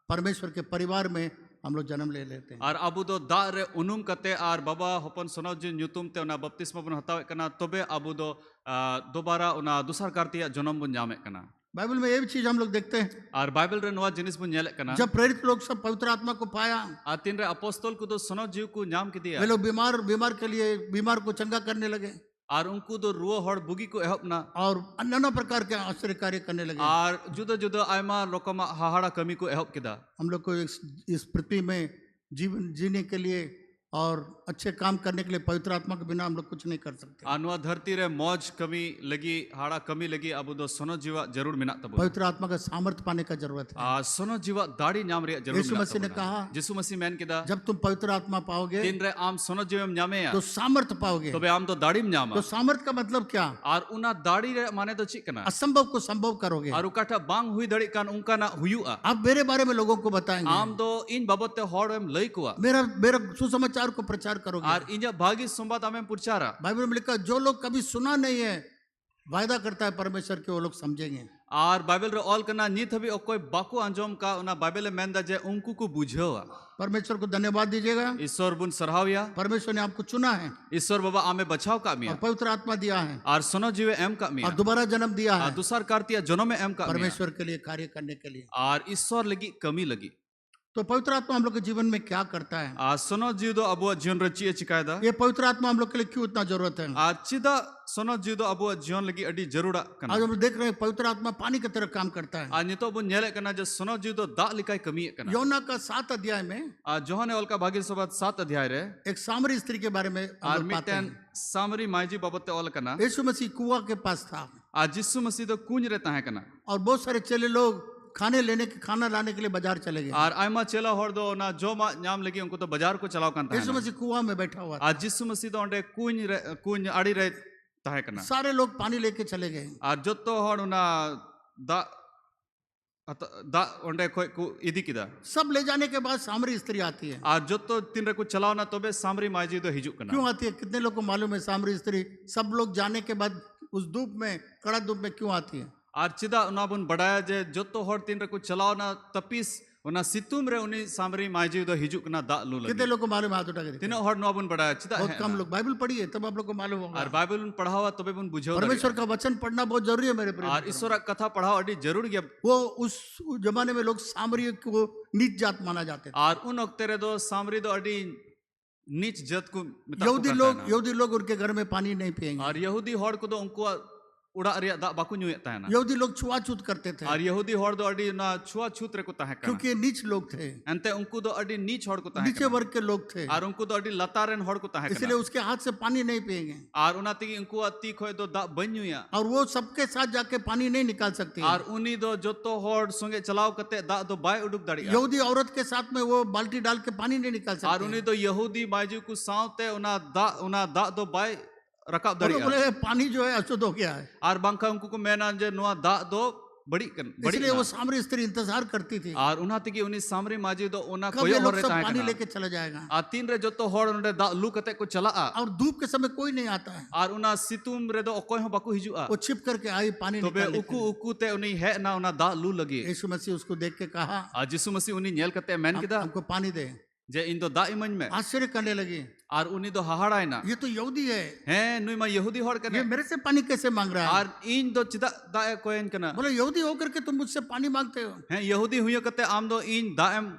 परमेश्वर के परिवार में हम लोग जन्म ले लेते हैं। और अबू दो दा रे उनुम कते और बाबा हपन सोनो जी ᱧᱩᱛᱩᱢ ते उना बपतिस्मा बन हतावे कना तबे अबू दो दोबारा उना दुसर कारतिया जन्म बन ᱧामे कना। बाइबल में ये भी चीज हम लोग देखते हैं, और बाइबल रे नवा जिनिस बन ᱧᱮᱞᱮ कना जब प्रेरित लोग सब पवित्र आत्मा को पाया, और तीन रे अपोस्तल को दो सोनो जीव को ᱧाम के दिया वे लोग बीमार के लिए बीमार को चंगा करने लगे और उनको दो रुआ होड़ बुगी को एहब ना और नाना प्रकार के आश्चर्य कार्य करने लगे। और जुदा जुदा आयमा लोकमा हाहाड़ा कमी को एहब किदा। हम लोग को इस पृथ्वी में जीवन जीने के लिए और अच्छे काम करने के लिए पवित्र आत्मा के बिना हम लोग कुछ नहीं कर सकते। अनुआ धरती रे मौज कमी लगी हाड़ा कमी लगी अबू दो सोनो जीवा जरूर मिना तब पवित्र आत्मा का सामर्थ्य पाने का जरूरत है। सोनो जीवा दाढ़ी ᱧाम रे जरूर यीशु मसीह ने कहा, यीशु मसीह मेन किदा जब तुम पवित्र आत्मा पाओगे तीन रे आम सोनो जीवम ᱧामे तो सामर्थ्य पाओगे। तबे आम तो दाढ़ी ᱧामा तो सामर्थ्य का मतलब क्या? और उना दाढ़ी रे माने तो चिक कना असंभव को संभव करोगे। और उकाटा बांग हुई दड़ी कान उनका ना हुयुआ। आप मेरे बारे में लोगों को बताएंगे, आम दो इन बाबत ते होड़ एम लई कुआ मेरा सुसमाचार को प्रचार करोगे। और इंजा भागी संवाद आमें पुरचारा। बाइबल में लिखा जो लोग कभी सुना नहीं है वायदा करता है परमेश्वर के वो लोग समझेंगे। और बाइबल रे ऑल कना नित हबी ओकोय बाको अंजोम का उना बाइबल में मेंदा जे उनको को बुझेवा। परमेश्वर को धन्यवाद दीजिएगा, ईश्वर बुन सराहविया परमेश्वर ने आपको चुना है ईश्वर बाबा आमे बचाव का और मिया पवित्र आत्मा दिया है और सोनो जीवे एम का मिया और दोबारा जन्म दिया है दुसर कार्तिया जन्म में एम का मिया परमेश्वर के लिए कार्य करने के लिए। और ईश्वर लगी कमी लगी। तो पवित्र आत्मा हम लोग के जीवन में क्या करता है? सोनो जीव दो अबुआ जीवन रचिए चिकायदा ये पवित्र आत्मा हम लोग के लिए क्यों इतना जरूरत है? चिदा सोनो जीव दो अबुआ जीवन लगी अडी जरूरा कना। आज हम लोग देख रहे हैं पवित्र आत्मा पानी की तरह काम करता है। आज नितो बुन ᱧᱮᱞᱮ कना जे सोनो जीव दो दा लिकाय कमी कना। योना का 7 अध्याय में जोहने ओल का भागी सबाद 7 अध्याय रे एक सामरी स्त्री के बारे में हम और लोग पाते मिटन हैं। सामरी माईजी बाबते ओल कना यीशु मसीह कुआं के पास था आज यीशु मसीह दो कुंज रे ताहे कना और बहुत सारे चेले लोग खाना लाने के लिए बाजार चले गए। और आयमा चेला होड़ दो ना जो मा ᱧाम लगी उनको तो बाजार को चलाव कान यीशु ताहे मसीह कुआं में बैठा हुआ था, आज यीशु मसीह दो ओंडे कुंज आड़ी रे ताहे कना सारे लोग पानी लेके चले गए। और जत्तो होड़ उना दा दा ओंडे कोई को इदी किदा सब ले जाने के बाद सामरी स्त्री आती है। और जत्तो तीन रे को चलाव ना तबे सामरी माईजी दो हिजुक कना। क्यों आती है? कितने लोग को मालूम है सामरी स्त्री सब लोग जाने के बाद उस धूप में कड़ा धूप में क्यों आती है? और चिदा उना बुन बड़ाया जे जत्तो होड़ तीन रे को चलाव ना तपिस उना सितुम रे उनी सामरी माईजी दो हिजुक ना दा लू कितने लगी। लोग को मालूम है? हाथ उठा के देखिए। तीनों होड़ नो बुन बड़ाया चिदा बहुत है कम लोग बाइबल पढ़ी है तब आप लोग को मालूम और होगा। बाइबल बुन पढ़ावा तबे बुन बुझो परमेश्वर का वचन पढ़ना बहुत जरूरी है मेरे प्रिय और मित्रों। ईश्वर कथा पढ़ाओ अडी जरूर गया। वो उस जमाने में लोग सामरी को नीच जात माना जाते थे। और उन वक्त रे दो सामरी दो अडी नीच जात को मिता को करता है ना। यहूदी लोग उनके घर में पानी नहीं पिएंगे। और यहूदी होड़ को दो उनको उड़ा रिया दा बाकू न्यूए ताहे ना। यहूदी लोग छुआछूत करते थे और यहूदी होड़ दो अडी ना छुआ छूत रे को ताहे कना क्योंकि ये नीच लोग थे, अंते उनको दो अडी नीच होड़ को ताहे नीचे कना वर्ग के लोग थे, और उनको दो अडी लतारेन होड़ को ताहे इसलिए कना उसके हाथ से पानी नहीं पिएंगे और उना तिगी उनको अति खोय दो दा बन्युया और वो सबके साथ जाके पानी नहीं निकाल सकते। और उनी दो जत्तो होड़ संगे चलाव कते दा दो बाय उडुक दाड़िया यहूदी औरत के साथ में वो बाल्टी डाल के पानी नहीं निकाल और सकते। उनी दो यहूदी माईजी को सावते उना दा दो बाय रकाब बोले दाड़िया बोले पानी जो है अशुद्ध हो गया है। और बांका उनको को मेना जे नुआ दा दो बड़ी इसलिए वो सामरी स्त्री इंतजार करती थी और उना तगी उनी सामरी माजी दो उना कब ये कोयो लोग हर सब रहता पानी है लेके चला जाएगा। आ तीन रे जतो हर उनरे दा लू कते को चला और धूप के समय कोई नहीं आता है, और उना सितुम रे दो अकोय हो बाकू हिजुआ वो छिप करके आई पानी तबे निकालने के उकू लिए। उकू ते उनी है ना उना दा लू लगी यीशु मसीह उसको देख के कहा आ जिसु मसीह उनी नेल कते मेन किदा हमको पानी दे। जे इन दो दा इमन में आश्चर्य करने लगी, और उनी दो हाहाड़ाय ना ये तो यहूदी है, हैं नुई मा यहूदी हर ये कने मेरे से पानी कैसे मांग रहा है। और इन दो चिदा दा कोयन कना बोले यहूदी होकर के तुम मुझसे पानी मांगते हो। हैं यहूदी हुयो कते आम दो इन दा एम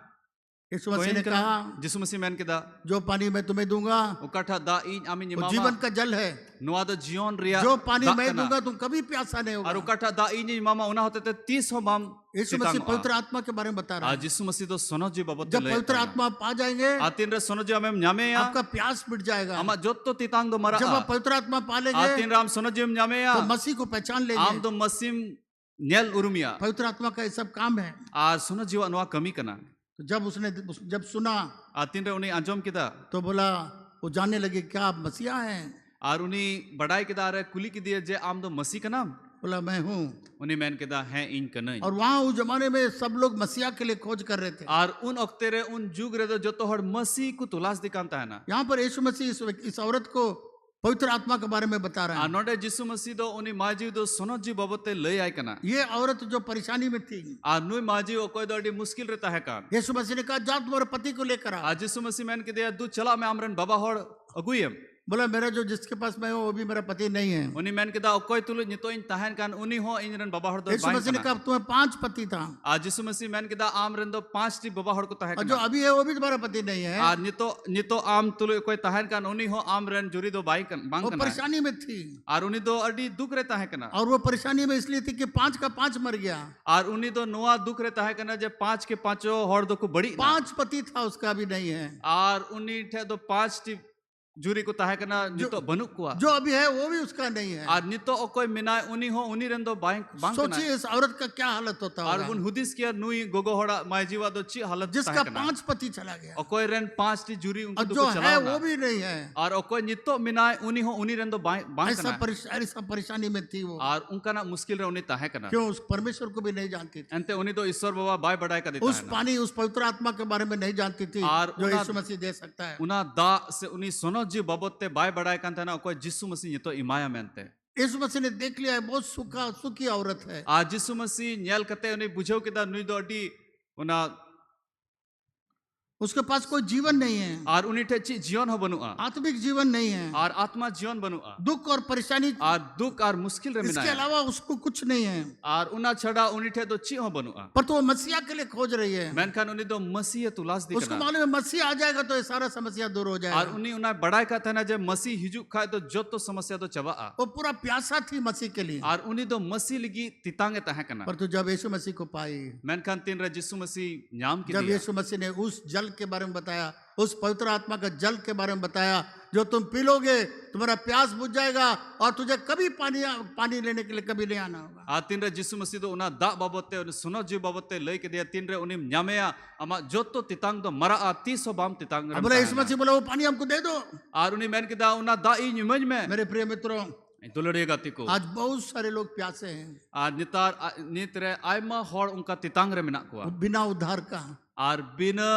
यीशु मसीह ने कोयन कहा कना जिसु मसीह मेन किदा जो पानी मैं तुम्हें दूंगा उकाठा दा इन आमी वो निमामा जीवन का जल है, नुआ दो जियोन रिया जो पानी दा मैं कना। दूंगा तुम कभी प्यासा नहीं और होगा। उकाठा दा इन निमामा उना होते ते 30 हो माम यीशु मसीह पवित्र आत्मा के बारे में बता रहा आ है। जिसु मसीह दो सोनो जी बाबत जब पवित्र आत्मा पा जाएंगे आतिन रे सोनो जी आमेम न्यामे या आपका प्यास मिट जाएगा। आमा जोत्तो तितांग दो मरा जब आप पवित्र आत्मा पा लेंगे आतिन राम सोनो जी न्यामे या तो मसीह को पहचान आम लेंगे। दो मसीम नेल उरुमिया पवित्र आत्मा का ये सब काम है। आ सोनो जीवा नुआ कमी कना तो जब सुना आतिन रे उनी अंजम किदा तो बोला, वो जानने लगे क्या आप मसीहा हैं। और उनी बड़ाई किदा रे कुली की दिए जे आम दो मसीह का नाम बोला मैं हूँ। उनी मैन किदा है इन कनई और वहां उस जमाने में सब लोग मसीहा के लिए खोज कर रहे थे। और उन अक्ते रे उन जुग रे दो जो तो हर मसीह को तुलास दिखाता है ना यहाँ पर यीशु मसीह इस औरत को पवित्र आत्मा के बारे में बता रहा आ है। नोडे जिसु मसीह दो उनी माजी दो सोनो जी बाबते ले आय कना ये औरत जो परेशानी में थी, आ नुई माजी ओ कोई दोडी मुश्किल रहता है कान यीशु मसीह ने कहा जा तुम्हारे पति को लेकर आ। आज जिसु मसीह मैन के दिया दू चला मैं आमरन बाबा होड़ अगुयम बोला मेरा जो जिसके पास मैं हूँ वो भी मेरा पति नहीं है। उनी मैन के दा कोई तुलु नितो इन तहन कान उनी हो इन रन बाबा होड़ दो यीशु मसीह ने कहा तुम्हें 5 पति था आज जिसु मसीह मैन के दा आमरन दो 5 टी बाबा होड़ को तहन और जो अभी है वो भी तुम्हारा पति नहीं है। आ नितो नितो आम तुलु कोई तहन कान उनी हो आमरन जुरी दो बाई कन बांग वो कना परेशानी में थी और उनी दो अडी दुख रहता है कना और वो परेशानी में इसलिए थी कि 5 का 5 मर गया। और उनी दो नुआ दुख रहता है कना जे 5 के 5 होड़ दो को बड़ी 5 पति था उसका भी नहीं है। और उनी ठे दो 5 टी जुरी को तहे कना नितो बनुक कुआ जो अभी है वो भी उसका नहीं है। और नितो ओकोय मिनाय उनी हो उनी रन दो बांग बांग कना सोचिए इस औरत का क्या हालत होता और होगा उन हुदिस किया नुई गोगो होड़ा माय जीवा दो ची हालत जिसका 5 पति चला गया ओकोय रन 5 टी जुरी उनको और दो जो को है चलाओ वो भी नहीं है। और ओकोय नितो मिनाय उनी हो उनी रन दो बांग ऐसा कना ऐसा परेशानी में थी वो। और उनका ना मुश्किल रे उनी तहे कना क्यों उस परमेश्वर को भी नहीं जानती थी। अंते उनी दो ईश्वर बाबा बाय बड़ाई का देता उस है पानी उस पवित्र आत्मा के बारे में नहीं जानती थी और जो उना- यीशु मसीह दे सकता है। उना दा से उनी सोनो जी बाबते बाय बड़ाई कान था ना ओकोय जिसु मसीह नितो इमाया मेनते यीशु मसीह ने देख लिया है बहुत सुखी औरत है। आज जिसु मसीह नेल कते उनी बुझो किदा नुई दो अडी उना उसके पास कोई जीवन नहीं है, और उनी ठे ची जीवन हो बनुआ आत्मिक जीवन नहीं है, और आत्मा जीवन बनुआ दुख और परेशानी और दुख और मुश्किल रे इसके मिनाय अलावा उसको कुछ नहीं है। और उना छड़ा उनी ठे दो ची हो बनुआ पर तो वो मसीहा के लिए खोज रही है। मेनखान उनी दो मसीह तुलास उसको दिखना मालूम है मसीह आ जाएगा तो ये सारा समस्या दूर हो और जाएगा। उनी उना बड़ाई का था ना जब मसीह हिजुक खाए तो जो तो समस्या तो चबा वो पूरा प्यासा थी मसीह के लिए। और उनी दो मसीह लगी तितांगे तहे कना पर तू जब यीशु मसीह को पाई, मेनखान तीन रे जिसु मसीह न्याम की जब दिया यीशु मसीह ने उस जल के बारे में बताया, उस पवित्र आत्मा का जल के बारे में बताया, जो तुम पी लोगे तुम्हारा प्यास बुझ जाएगा और तुझे कभी पानी लेने के लिए कभी नहीं आना होगा। आ तीन रे जिसु मसीह दो उना दा बाबते उन सुनो जी बाबते लई के दिया तीन रे उनी न्यामेया अमा जो तो तितांग दो मरा आ 30 बाम तितांग अब बोले यीशु मसीह बोला वो पानी हमको दे दो। और उनी मैन के दा उना दा ई निमज में मेरे प्रिय मित्रों, दुलड़ेगा तिको आज बहुत सारे लोग प्यासे हैं और नितार नित रे आयमा होड़ उनका तितांग रे मिना कुआ बिना उद्धार का, और बिना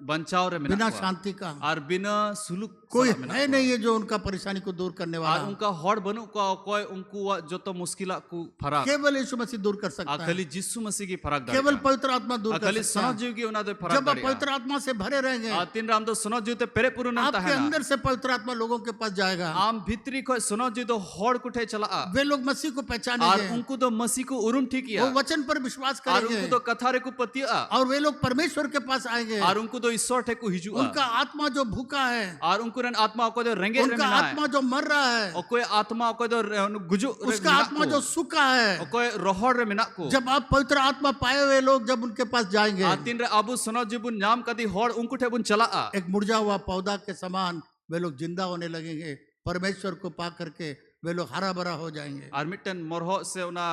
बंचाव रे मिना बिना कुआ शांति का। और बिना सुलूक कोई सला मिना है कुआ। नहीं है जो उनका परेशानी को दूर करने और वाला। उनका होड़ बनु को कोई उनको जो तो मुश्किल को फराक केवल यीशु मसीह दूर कर सकता है। खाली जिसु मसीह की फराक केवल पवित्र आत्मा दूर कर खाली सकता सनो है। जीव की उना दे फराक जब आप पवित्र आत्मा से भरे रहेंगे, तीन राम दो सनो जीव ते पेरे पुरु नंता आपके है ना अंदर से पवित्र आत्मा लोगों के पास जाएगा। आम भीतरी को सनो जीव दो होड़ कुठे चला वे लोग मसीह को और पहचानेंगे, उनको तो मसीह को उरुम ठीक किया वो वचन पर विश्वास और उनको करेंगे तो कथारे को पतिया और वे लोग परमेश्वर के पास आएंगे। और उनको तो ईश्वर ठे को हिजुआ उनका आत्मा जो भूखा है, और उनको रन आत्मा को तो रंगे रे उनका मिना है आत्मा जो मर रहा है, और कोई आत्मा को तो गुजु रे उसका मिना आत्मा को। जो सूखा है, और कोई रोहड़ रे मिना को जब आप पवित्र आत्मा पाए हुए लोग जब उनके पास जाएंगे, आ तीन रे अबू सनो जीबुन नाम कदी होड़ उनको ठे बुन चला एक मुरझा हुआ पौधा के समान वे लोग जिंदा होने लगेंगे। परमेश्वर को पा करके वे लोग हरा भरा हो जाएंगे। और मिटन मोरहो से उना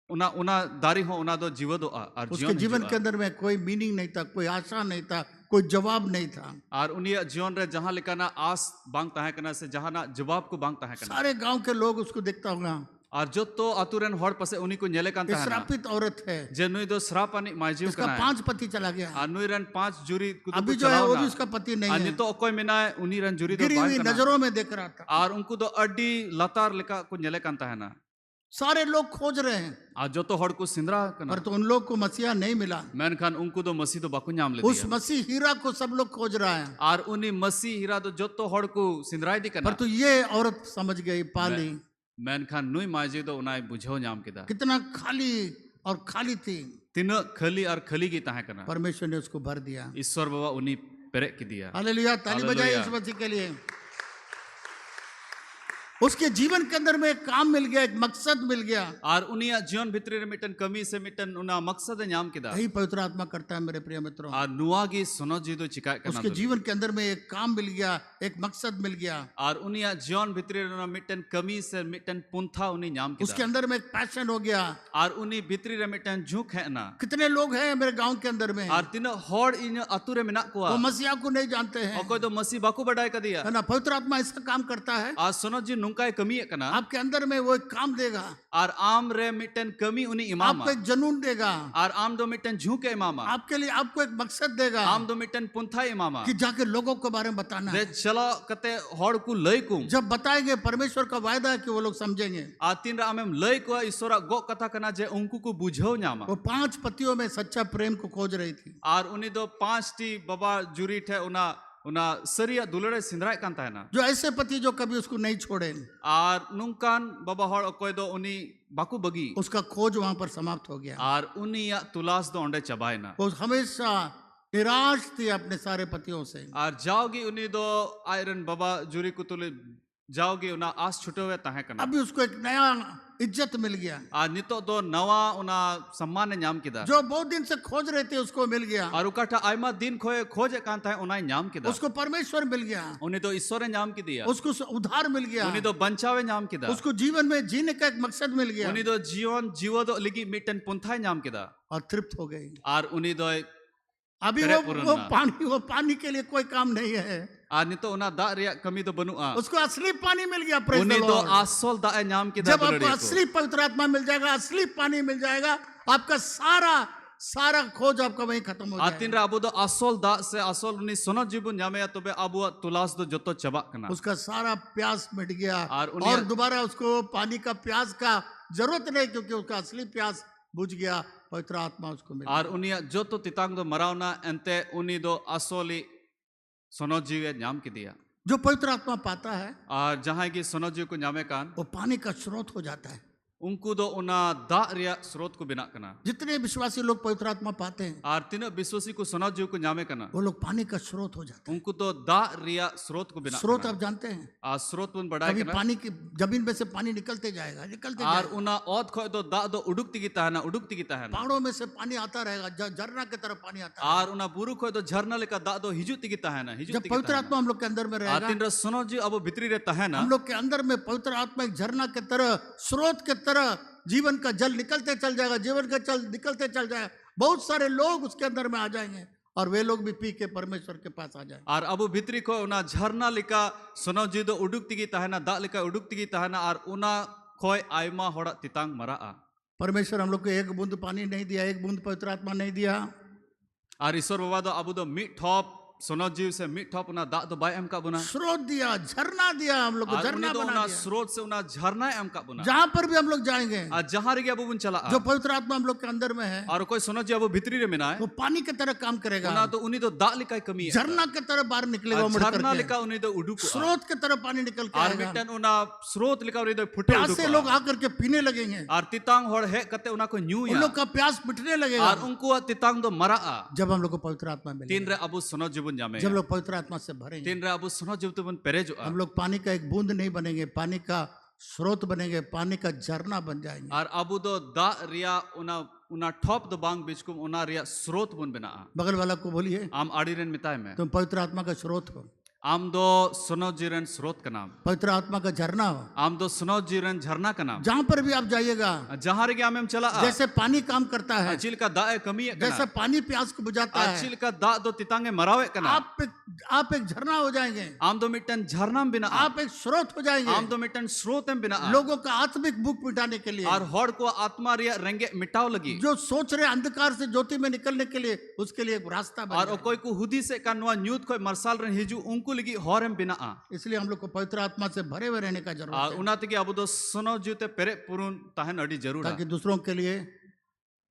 उना उना दारी हो उना दो जीव दो और उसके जीवन के अंदर में कोई मीनिंग नहीं था, कोई आशा नहीं था, कोई जवाब नहीं था। और उन्हीं जीवन रे जहां लिखा ना आस बांग तहे कना से जहां ना जवाब को बांग तहे कना सारे गांव के लोग उसको देखता होगा, और जो तो अतुरन हर पसे उनी को नेले कान ये ताहना श्रापित औरत है, जे नुई दो श्रापानी माइजिव इसका कना 5 पति चला गया, और नुई रन 5 जुरी कुतु अभी को जो है वो भी चलाओ उसका पति नहीं अन्य है, तो अकोय मिना उनी रन जुरी दो गिरी हुई बांग कना नजरों में देख रहा था। और उनको तो अड्डी लतार लेका को नेले कान ताहना सारे लोग खोज रहे हैं, और जो तो हड़ को सिंदरा कना पर तो उन लोग को मसीहा नहीं मिला। मैन खान उनको तो मसीह तो बाकु नाम ले उस दिया मसीह हीरा को सब लोग खोज रहा है, और उन्हीं मसीह हीरा तो जो तो हड़ को सिंदराई दी पर कना तो ये औरत समझ गई, पाली मैन खान नुई माइजिव तो उनाई बुझो नाम किदा कितना खाली और खाली थी, तीन खली और खली की ताहे कना परमेश्वर ने उसको भर दिया। ईश्वर बाबा उन्हीं पेरे की दिया हालेलुया, ताली बजाइए हालेलुया। इस मसीह के लिए। उसके जीवन के अंदर में एक काम मिल गया, एक मकसद मिल गया। और उनिया जीवन भितरी रे मिटन कमी से मिटन उना मकसद नाम किदा यही पवित्र आत्मा करता है मेरे प्रिय मित्रों। और नुआगी सुनो जी तो चिका करना उसके जीवन के अंदर में एक काम मिल गया, एक मकसद मिल गया, और उनिया जीवन भितरी रे मिटन कमी से मिटन पुंथा उनी नाम किदा उसके अंदर में एक पैशन हो गया। और उनी भितरी रे मिटन झुक है ना कितने लोग हैं मेरे गांव के अंदर में, और तीन हड़ इन अतुरे मिना वो कोआ मसीहा को नहीं जानते हैं, और कोई तो मसीह बाकू बढ़ाए का दिया है ना। पवित्र आत्मा ऐसा काम करता है, और सुनो जी नुंका कमी है कना आपके अंदर में वो एक काम देगा, और आम रे मिटन कमी उनी इमामा आपको एक जनून देगा, और आम दो मिटन झुके इमामा आपके लिए आपको एक मकसद देगा आम दो मिटन पुंथा इमामा कि जाके लोगों के बारे में बताना रे है। चलो कते हड़ को लय कुम जब बताएंगे, परमेश्वर का वायदा है कि वो लोग समझेंगे। आ तीन रा आमेम लय को ईश्वरा गो कथा कना जे उनको को बुझो नामा वो 5 पतियों में सच्चा प्रेम को खोज रही थी। और उनी दो 5 टी बाबा जुरी थे उना उना सरिया दुलड़े सिंदराय कांता है ना जो ऐसे पति जो कभी उसको नहीं छोड़े, और नुंकान बाबा हड़ कोई दो उनी बाकू बगी उसका खोज वहां पर समाप्त हो गया। और उनी या तुलास दो अंडे चबाए ना वो हमेशा निराश थी अपने सारे पतियों से। और जाओगी उनी दो आयरन बाबा जुरी को तुले जाओगी उना आस छुटे हुए ताहे कना अभी उसको एक नया इज्जत मिल गया, और नितो दो नवा उना सम्मान नाम किदा जो बहुत दिन से खोज रहे थे उसको मिल गया, और उकाठा आयमा दिन खोए खोजे कांता है उना नाम किदा उसको परमेश्वर मिल गया, उनी तो ईश्वर नाम की दिया उसको उद्धार मिल गया, उनी तो बंचावे नाम किदा उसको जीवन में जीने का एक मकसद मिल गया उनी दो जीवन जीवो दो लिगी मिटन पुंथाय नाम किदा और तृप्त हो गई। और उनी दो अभी तेरे वो पुरना। वो पानी के लिए कोई काम नहीं है, और नितो उना दा रिया कमी तो बनुआ उसको असली पानी मिल गया। Praise the उनी दो Lord। आसोल दा नाम किदा जब आपको असली पवित्र आत्मा मिल जाएगा, असली पानी मिल जाएगा, आपका सारा खोज आपका वहीं खत्म हो आतिन जाएगा। रा अबो दो आसोल दा से आसोल उनी सोना जीवन नामे या तबे अबो तुलास दो जतो चबा कना उसका सारा प्यास मिट गया और और दोबारा उसको पानी का प्यास का जरूरत नहीं, क्योंकि उसका असली प्यास बुझ गया, पवित्र आत्मा उसको मिल और उनिया जतो तितांग दो मरावना एंते उनी दो आसोली सोनो जीवे नाम की दिया जो पवित्र आत्मा पाता है और जहां की सोनो जीव को नामे कान वो पानी का स्रोत हो जाता है। उनको दो उना दा रिया स्रोत को बिना कना जितने विश्वासी लोग पवित्र आत्मा पाते हैं और तीनों विश्वासी को सोना जीव को नामे कना वो लोग पानी का स्रोत हो जाते उनको तो दा रिया स्रोत को बिना हैं। स्रोत आप जानते हैं, आ स्रोत बन बढ़ाए कभी कना पानी की जमीन में से पानी निकलते जाएगा, निकलते और जाएगा, उना औत खो दो दा दो उडुकती की ताहना उडुकती की ताहना पहाड़ों में से पानी आता रहेगा, झरना की तरफ पानी आता है। और उना बुरु खो दो झरना लेका दा दो हिजुती की ताहना जब हिजुती की पवित्र आत्मा हम लोग के अंदर में रहेगा, आतिन रा सोनो जी अब भितरी रे ताहना हम लोग के अंदर में पवित्र आत्मा एक झरना के तरह, स्रोत के तरह जीवन का जल निकलते चल जाएगा, जीवन का जल निकलते चल जाएगा। बहुत सारे लोग उसके अंदर में आ जाएंगे और वे लोग भी पी के परमेश्वर के पास आ जाएंगे। और अब भितरी को उना झरना लिका सोनो जी दो उडुकती की ताहना दा लिका उडुकती की ताहना और उना खोय आयमा होड़ा तितांग मरा आ परमेश्वर हम लोग को एक बूंद पानी नहीं दिया, एक बूंद पवित्र आत्मा नहीं दिया, और ईश्वर बाबा दो अब दो मिट ठॉप सोनो जीव से मिट ठॉप उना दा दो बाय एम का बुना स्रोत दिया, झरना दिया, हम लोग को और झरना उनी दो बना उना दिया। स्रोत से उना झरना एम का बुना जहां पर भी हम लोग जाएंगे, और जहां रे गया बुबुन चला आ जो पवित्र आत्मा हम लोग के अंदर में है, और कोई सोनो जी अब भितरी रे मिना है वो पानी की तरह काम करेगा, उना तो उनी तो दा लिका कमी है झरना की तरह बाहर निकलेगा, उमड़ झरना करके लिका उनी तो उडुक स्रोत की तरह पानी निकल के और आएगा। मिटन उना स्रोत लिका उनी तो फुटे प्यासे लोग उडुक आकर के पीने लगेंगे, और तितांग होड़ है कते उना को न्यू उन या लोग का प्यास मिटने लगेगा और उनको तितांग दो मरा आ जब हम लोग को पवित्र आत्मा तीन मिलेगा, रे अब सुनो जीवन जामे जब लोग पवित्र आत्मा से भरेंगे। तीन रे अब सुनो जीवन पेरेज हम लोग पानी का एक बूंद नहीं बनेंगे, पानी का स्रोत बनेंगे, पानी का झरना बन जाएंगे। और अब दो दा रिया उना उना ठॉप दो बांग बिचकुम उना रिया स्रोत बन बना बगल वाला को बोलिए आम आड़ी रेन मिताय में तुम पवित्र आत्मा का स्रोत हो। आम दो सुनो जीरन स्रोत का नाम, पवित्र आत्मा का झरना हो। आम दो सुनो जीरन झरना का नाम। जहां पर भी आप जाइएगा, जहां रे आम चला जैसे पानी काम करता है, चिल का दा कमी जैसे पानी प्यास को बुझाता है, चिल का दा दो तितांगे मरावे कना, आप एक झरना हो जाएंगे, आम दो मिटन झरना बिना, आप एक स्रोत हो जाएंगे, आम दो मिटन स्रोत बिना, लोगों का आत्मिक भूख मिटाने के लिए, और हॉड को आत्मा रिया रंगे मिटाव लगी, जो सोच रहे अंधकार से ज्योति में निकलने के लिए, उसके लिए एक रास्ता बन और जाए। कोई को हुदी से कानवा न्यूत कोई मरसाल रन हिजू उनको लगी हॉरम बिना इसलिए हम लोग को पवित्र आत्मा से भरे हुए रहने का जरूरत है, उना तकी अब दो सुनो जीते पेरे पुरुन ताहन अडी जरूर ताकि दूसरों के लिए,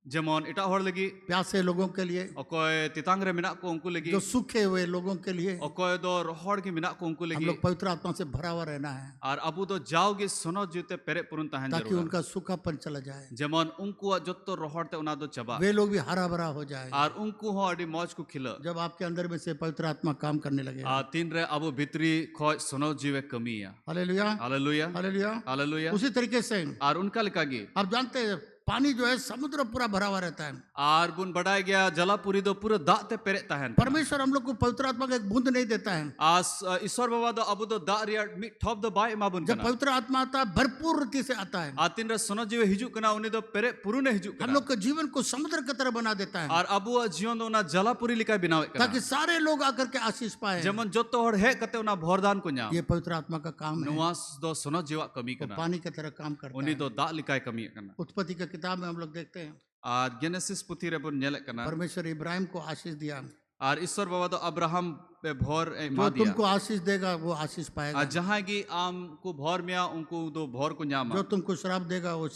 जेमन इटा हॉर लगी, प्यासे लोगों के लिए, कोई तितांग रे मिना को उनको लगी, जो सूखे हुए लोगों के लिए, कोई दो हॉड की मिना को उनको हम लगी, लोग पवित्र आत्मा से भरा हुआ रहना है, और अब दो जाओगे सुनो जीते पेरे पुरुन ताहन ताकि जरूर उनका सूखापन चला जाए, जेमन उनको जोतो रोहड़ते उना दो चबा, वे लोग भी हरा भरा हो जाए। और उनको हो अडी मौज को खिला, जब आपके अंदर में से पवित्र आत्मा काम करने लगे। तीन रे अब भितरी खोज सुनो जीवे कमी है। Hallelujah, hallelujah, hallelujah. हालेलुया। उसी तरीके से और उनका लिखागी आप जानते हैं पानी जो है समुद्र पूरा भरा हुआ रहता है, और बुन बढ़ाया गया जलापुरी दो पूरा दाते पेरे ताहन, परमेश्वर हम लोग को पवित्र आत्मा का एक बूंद नहीं देता है। आस ईश्वर बाबा दो अब दो दा रिया मी ठॉप दो बाय माबुन जब कना, पवित्र आत्मा आता है भरपूर रीति से आता है, तीन रे सुनो जीवे हिजू कना उन्हें दो पेरे पुरुने हिजू हम कना, लोग के जीवन को समुद्र की तरह बना देता है, और अब वो जीवन दो ना जलापुरी लिखा बिनावे कना, ताकि सारे लोग आकर के आशीष पाए। जेमन जो तो हर है कते उना भोरदान को न्या, ये पवित्र आत्मा का काम है, नुआस दो सुनो जीवा कमी वो कना, पानी की तरह काम करता उन्हें है। दो दा लिखा कमी कना, उत्पत्ति की किताब में हम लोग देखते हैं और जेनेसिस पुथी रे बुन नेले कना, परमेश्वर इब्राहिम को आशीष दिया, और ईश्वर बाबा तो अब्राहम पे भोर जो मा दिया, तुमको आशीष देगा वो आशीष पाएगा, जहाँ की आम को भोर में उनको दो भोर को न्यामा, जो तुमको श्राप देगा वो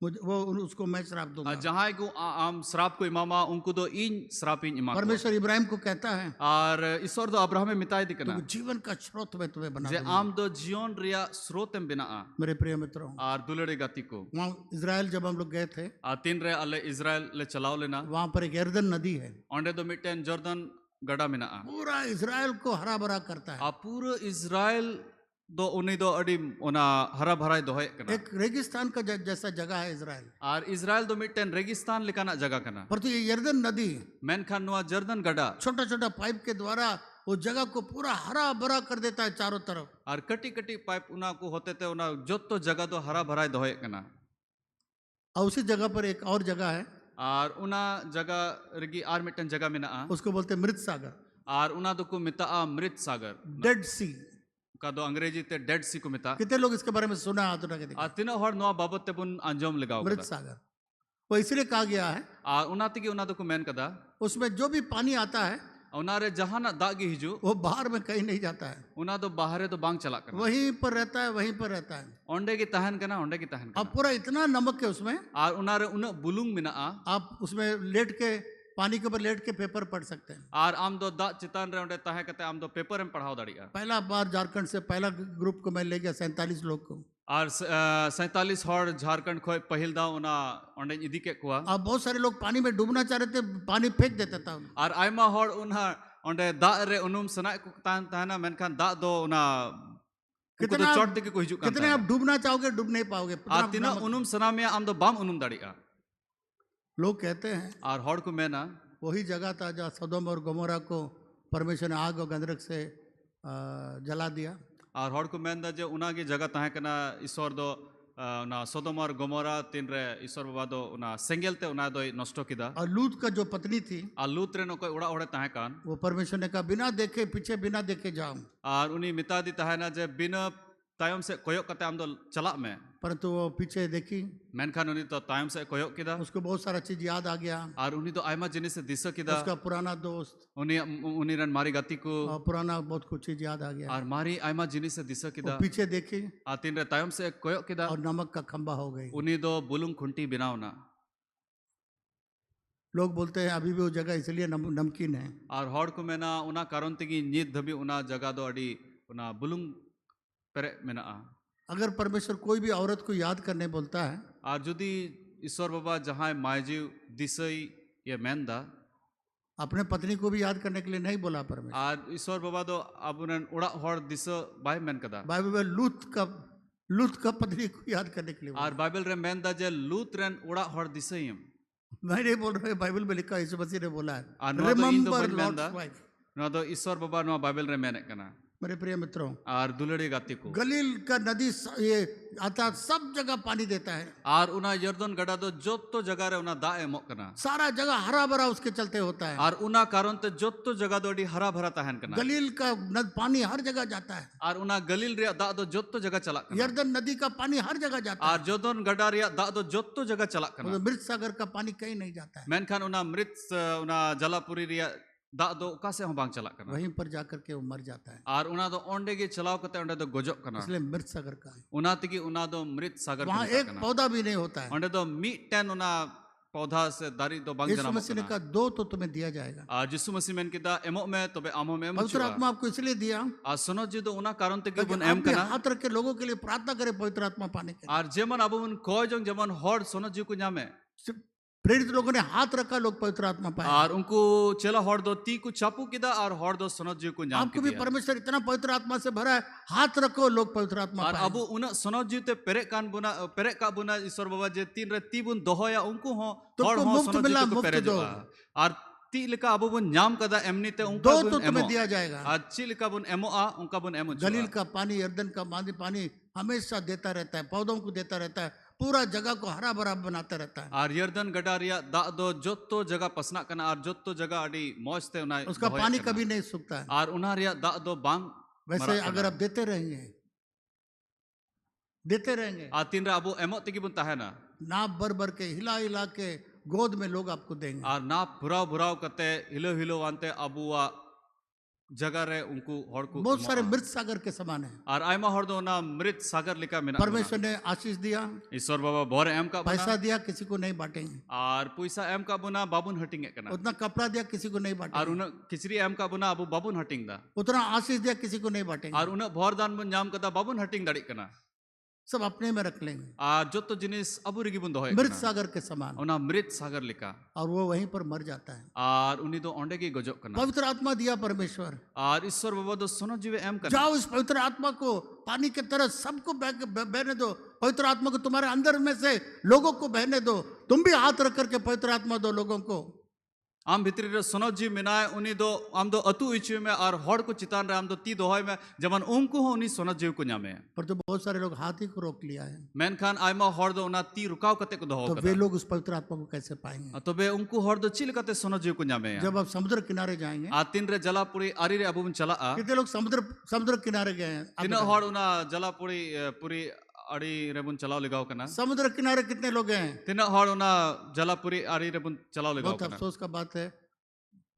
उसको मैं श्राप दूंगा। जहाँ को आम श्राप को इमामा उनको दो इन श्राप इन इमा, परमेश्वर इब्राहिम को कहता है और ईश्वर दो अब्राहम में मिताई दिखना, तो जीवन का स्रोत में तुम्हें बना जे दूंगा। आम दो जीवन रिया स्रोत में बिना मेरे प्रिय मित्रों, और दुलड़े गति को वहाँ इजराइल जब हम लोग गए थे, तीन रे अल्ले इजराइल ले चलाओ लेना, वहां पर एक यर्दन नदी है, ओंडे दो मिटेन जॉर्दन गड़ा मिना, पूरा इजराइल को हरा भरा करता है। पूरा इजराइल दो उन्हीं दो अड़ी उना हरा भरा दोहे कना, एक रेगिस्तान का जैसा जगह है इजराइल, और इजराइल दो मिटेन रेगिस्तान लिखाना जगह कना, पर तो ये यर्दन नदी मेनखान नुआ जर्दन गड़ा, छोटा छोटा पाइप के द्वारा वो जगह को पूरा हरा भरा कर देता है चारों तरफ, और कटी कटी पाइप उना को होते थे उना जोतो जगह दो हरा भरा दोहे कना, और उसी जगह पर एक और जगह है, और उना जगह रगी आर मिटन जगह में ना, उसको बोलते हैं मृत सागर, और उना दो को मिता मृत सागर डेड सी का दो अंग्रेजी ते डेड सी को मिता, कितने लोग इसके बारे में सुना हाथ उठा के देखा? तीनों हर नुआ बाबत ते बुन अंजम लगाओ मृत सागर वो इसलिए कहा गया है, उना तकी उना दो को मैन कदा, उसमें जो भी पानी आता है उना रे जहां ना दागी हिजू वो बाहर में कहीं नहीं जाता है, उना दो बाहरे तो बांग चला करना, वहीं पर रहता है, वहीं पर रहता है। ओंडे की तहन करना, ओंडे की तहन अब करना, पूरा इतना नमक है उसमें, और उना रे उन बुलुंग मिना, आप उसमें लेट के पानी के ऊपर लेट के पेपर पढ़ सकते हैं। और आम दो दा चितान रे ओंडे तहे कहते आम दो पेपर में पढ़ाओ दाड़िया, पहला बार झारखंड से पहला ग्रुप को मैं ले गया 47 लोग को, और 47 हर झारखंड खोय पहिल दा उना ओंडे इदी के कुआ, अब बहुत सारे लोग पानी में डूबना चाह रहे थे, पानी फेंक देता था उन्हें। और आयमा हर उना ओंडे दा रे उनुम सना को तान ताना मेनखान दा दो उना उनको तो चोट दिके को हिजू कान कितने आप डूबना चाहोगे डूब नहीं पाओगे, आ तीना उनुम सना में आम दो बाम उनुम दाड़िया, लोग कहते हैं और हर को मेना वही जगह था जहाँ सदोम और गमोरा को परमेश्वर ने आग और गंधक से जला दिया, और हर को मेन दा जे उना की जगह तहे कना ईश्वर दो ना सोदोम और गमोरा तीन रे ईश्वर बाबा दो उना सेंगेल ते उना दो नष्ट किदा, और लूत का जो पत्नी थी आ लूत रे नो कोई उड़ा उड़े तहे कान, वो परमेश्वर ने कहा बिना देखे पीछे बिना देखे जाओ, और उनी मिता दी तहे ना जे बिना तायम से कोयक कते आम दो चला में, परंतु वो पीछे देखी, मेनखान उनी तो तायम से कोयक किदा, उसको बहुत सारा चीज याद आ गया, और उनी तो आयमा जिनिस से दिस किदा, उसका पुराना दोस्त उनी उनी रन मारी गति को, और पुराना बहुत कुछ चीज याद आ गया, और मारी आयमा जिनिस से दिस किदा, वो पीछे देखी आ तीन रे तायम से कोयक किदा, और नमक का खंबा हो गई। उनी दो बुलुंग खुंटी बिनावना, लोग बोलते हैं अभी भी वो जगह इसलिए नमकीन है, और हर को मेना उना कारण तगी नीत धबी उना जगह दो अड़ी उना बुलुंग पेरे मेना, अगर परमेश्वर कोई भी औरत को याद करने बोलता है, और जुदी ईश्वर बाबा जहाँ मायजीव दिसई ये मेंदा, अपने पत्नी को भी याद करने के लिए नहीं बोला परमेश्वर, और ईश्वर बाबा दो अब उन उड़ा हर दिस बाय मेन कदा, बाइबल में लूत का पत्नी को याद करने के लिए बोला। और बाइबल रे मेंदा जे लूत रेन उड़ा हर दिसई मैं नहीं बोल रहा, बाइबल में लिखा यीशु मसीह ने बोला है, और नवा दो इन दो रिमेंबर बन लॉर्ड्स मेंदा, वाइफ, नवा दो ईश्वर बाबा नवा बाइबल रे मेने कना, मेरे प्रिय मित्रों, आर दुलड़ी गाती को गलील का नदी ये आता सब जगह पानी देता है, आर उना यर्दन गड़ा दो जोतो जगह रे उना दा एमोक कना सारा जगह हरा भरा उसके चलते होता है। आर उना कारण ते जोतो जगह दो अडी हरा भरा तहन कना गलील का पानी हर जगह जाता है, आर उना गलील रिया दा दो जोतो जगह चला कना यर्दन नदी का पानी हर जगह जाता है, आर जोदन गड़ा रिया दा दो जोतो जगह चला कना और मृत सागर का पानी कहीं नहीं जाता है, मेनखान उना मृत उना जलापुरी रिया दा दो ओका से बांग चला कना वहीं पर जाकर के वो मर जाता है, आर उना दो ओंडे गे चलाव कते ओंडे दो गोजो कना इसलिए मृत सागर का है। उना तिगी उना दो मृत सागर वहां को एक पौधा भी नहीं होता है। ओंडे दो मीटेन उना पौधा से दारी दो बांग यीशु जना मसीह ने कहा दो तो तुम्हें दिया जाएगा। जिसु मसीह मेन किदा एमो में तबे आमो में पवित्र आत्मा आपको इसलिए दिया सुनो जी दो उना कारण ते ताकि बुन आप एम भी कना हाथ रख के लोगों के लिए प्रार्थना करें पवित्र आत्मा पाने के लिए। आर जेमन अबो मन कोय जोंग जेमन हॉड सुनो जी को न्यामे प्रेरित लोगों ने हाथ रखा, लोग पवित्र आत्मा पाए। आर उनको चला हॉड दो ती को चापू किदा और हॉड दो सुनो जी को न्याम आपको भी परमेश्वर इतना पवित्र आत्मा से भरा है, हाथ रखो, लोग पवित्र आत्मा और पाए। अबो उना सुनो जी ते पेरे कान बुना पेरे का बुना ईश्वर बाबा जे तीन रे ती बुन दोहोया उनको हो तुमको हॉड हो मुफ्त सुनो जी मिला, को मुफ्त पेरे दो। जो और ती लिका अबो बुन न्याम कदा एमनी ते उनका दो बुन तो एमो तुम्हें दिया जाएगा। आज ची लिका बुन एमो आ उनका बुन एमो गलील का पानी, यर्दन का पानी हमेशा देता रहता है, पौधों को देता रहता है, पूरा जगह को हरा भरा बनाता रहता है। और यर्दन गडारिया दा दो जोतो जगह पसना कना और जोतो जगह अडी मौज ते उना उसका दोहोया पानी कना। कभी नहीं सूखता है। और उना रिया दा दो बांग वैसे अगर आप देते रहेंगे तीन रे अबो एमो तिगी बुन ताहेना नाप भर भर के हिला हिला के गोद में लोग आपको देंगे। और ना भुराव भुराव कते हिलो हिलो वानते अबुआ जगह रे उनको हड़ को बहुत सारे मृत सागर के समान है। और आयमा हड़ दो ना मृत सागर लिका मिना परमेश्वर ने आशीष दिया, ईश्वर बाबा बोरे एम का पैसा दिया, किसी को नहीं बांटेंगे। और पैसा एम का बुना बाबुन हटिंग कना उतना कपड़ा दिया, किसी को नहीं और बांटेंगे। उन किचरी एम का बुना अबु बाबुन हटिंग दा उतना आशीष दिया, किसी को नहीं बांटेंगे। और उन भोरदान बुन जाम कदा बाबुन हटिंग दाड़ी कना सब अपने में रख लेंगे, और जो तो जिनिस अबु रिगी बुन दोहे मृत सागर के समान। उना मृत सागर लिका और वो वहीं पर मर जाता है। और उन्हीं दो ओंडे की गजो कना पवित्र आत्मा दिया परमेश्वर, और ईश्वर बाबा दो सुनो जीवे एम कना जाओ इस पवित्र आत्मा को पानी की तरह सबको बहने दो। पवित्र आत्मा को तुम्हारे अंदर में से लोगों को बहने दो। तुम भी हाथ रख करके पवित्र आत्मा दो लोगों को। आम भितरी रे सुनो जी मिनाए उन्हीं दो आम दो अतु इचु में और हड़ को चितान रे आम दो ती दोहोय में जमन उनको हो उन्हीं सुनो जीव को न्यामे पर तो बहुत सारे लोग हाथ ही को रोक लिया है, मेनखान आयमा हड़ दो उना ती रुकाव कते को दोहो तो वे लोग उस पवित्र आत्मा को कैसे पाएंगे? तो बे उनको हड़ दो चिल कते सुनो जीव को न्यामे जब आप समुद्र किनारे जाएंगे, तीन रे जलापुरी आरी रे अबुन चला कितने लोग समुद्र किनारे गए हैं? आप तीन बताइए। हड़ उना जलापुरी पूरी अड़ी रेबुन चलाव लगाव कना समुद्र किनारे कितने लोग हैं? तीन हड़ उना जलापुरी आरी रेबुन चलाव लगाव बहुत कना अफसोस का बात है,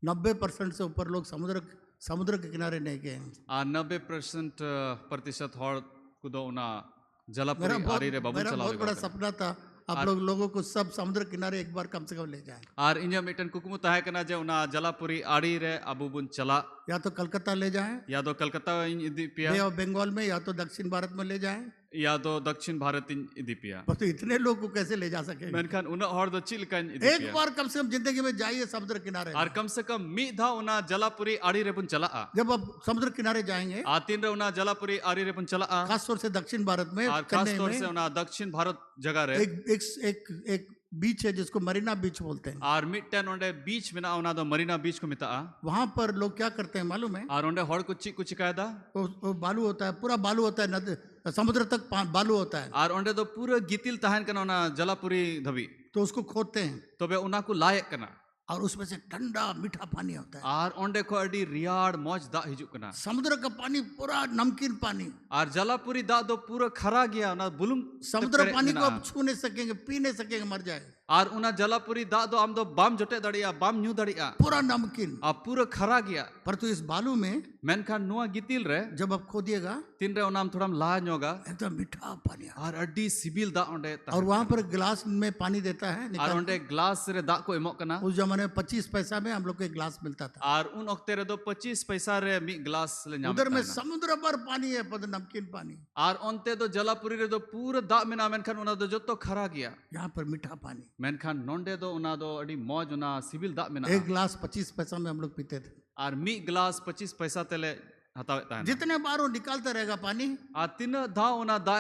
90% से ऊपर लोग समुद्र के किनारे नहीं गए हैं। 90% प्रतिशत हड़ को दो उना मेरा जलापुरी आरी रे बबुन चलाव बहुत बड़ा लगाव कना सपना था आप लोगों को सब समुद्र किनारे एक बार कम से कम ले जाएं। और इंजा मिटन कुकुमु ताहे कना जे उना जलापुरी आड़ी रे अबु बुन चला या तो कलकत्ता ले जाएं, या तो कलकत्ता इन इदी पिया बे ऑफ बंगाल में, या तो दक्षिण भारत में ले जाएं। या तो दक्षिण भारत इन इदी पिया पर तो इतने लोग को कैसे ले जा सकेंगे? मेनखान उना हड़ दो चिल कान इदी एक पिया बार कम से कम जिंदगी में जाइए समुद्र किनारे। और कम से कम मी धा उना जलापुरी आड़ी रे बुन चला जब आप समुद्र किनारे जाएंगे, तीन रे उना जलापुरी आड़ी रे बुन चला खासतौर से दक्षिण भारत में, और खास चेन्नई तौर से में उना दक्षिण भारत जगह रे एक बीच है जिसको मरीना बीच बोलते हैं। और मिटन ओंडे बीच में ना उना दो मरीना बीच को मिता वहां पर लोग क्या करते हैं मालूम है? और ओंडे हड़ कुछ कायदा वो बालू होता है, पूरा बालू होता है, समुद्र तक बालू होता है, और ओंडे दो पूरा गितिल तहन कना उना जलापुरी धबी तो उसको खोदते हैं तो बे उना को लायक कना और उसमें से ठंडा मीठा पानी होता है। और ओंडे को अडी रियाड़ मौज दा हिजु कना समुद्र का पानी पूरा नमकीन पानी, और जलापुरी दा दो पूरा खरा गया ना बुलुम समुद्र पानी को आप छू नहीं सकेंगे, पी नहीं सकेंगे, मर जाए। और उना जलापुरी दा दो आम दो बाम जोटे दड़िया बाम न्यू दड़िया पूरा नमकीन, आप पूरा खरा गया पर तो इस बालू में मेनखान नुआ गितिल रे जब आप खोदिएगा तीन रे उनाम थोड़ा ला न्योगा एकदम मीठा पानी आता और अड्डी सिबिल दा ओंडे है। और वहां पर गिलास में पानी देता है और निकाल ओंडे ग्लास रे दा को एमो कना के। उस जमाने में 25 पैसा में हम लोग को एक गिलास मिलता था। और उन ओक्ते रे दो 25 पैसा रे मी ग्लास ले न्याम उधर में समुद्र पर पानी है, पर नमकीन पानी, और ओंते दो जलापुरी रे दो पूरा दा में ना मेनखान उना दो जोतो खरा गया यहाँ पर मीठा पानी। मेनखान नोंडे दो उना दो अडी मौज उना सिबिल दा में ना एक गिलास 25 पैसा में हम लोग पीते थे। और मी ग्लास 25 पैसा तेले hatawe tahena जितने बार वो निकालता रहेगा पानी, ar tina da ona da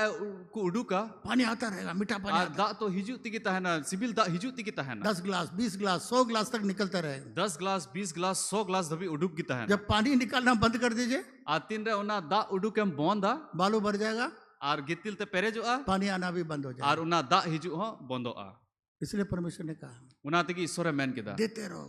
ku uduka पानी आता रहेगा, मीठा पानी ar आता da to hiju tigi tahena sibil da hiju tigi tahena 10 गिलास 20 गिलास 100 गिलास तक निकलता रहेगा। 10 glass 20 glass 100 glass dhabi uduk gi tahena जब पानी निकालना बंद कर दीजिए, ar tin re ona da uduk em bonda बालू भर जाएगा, ar gitil te perejoa पानी आना भी बंद हो ar जाएगा। ona da hiju ho bondoa इसलिए परमेश्वर ने कहा ona tigi isore men kida देते रहो,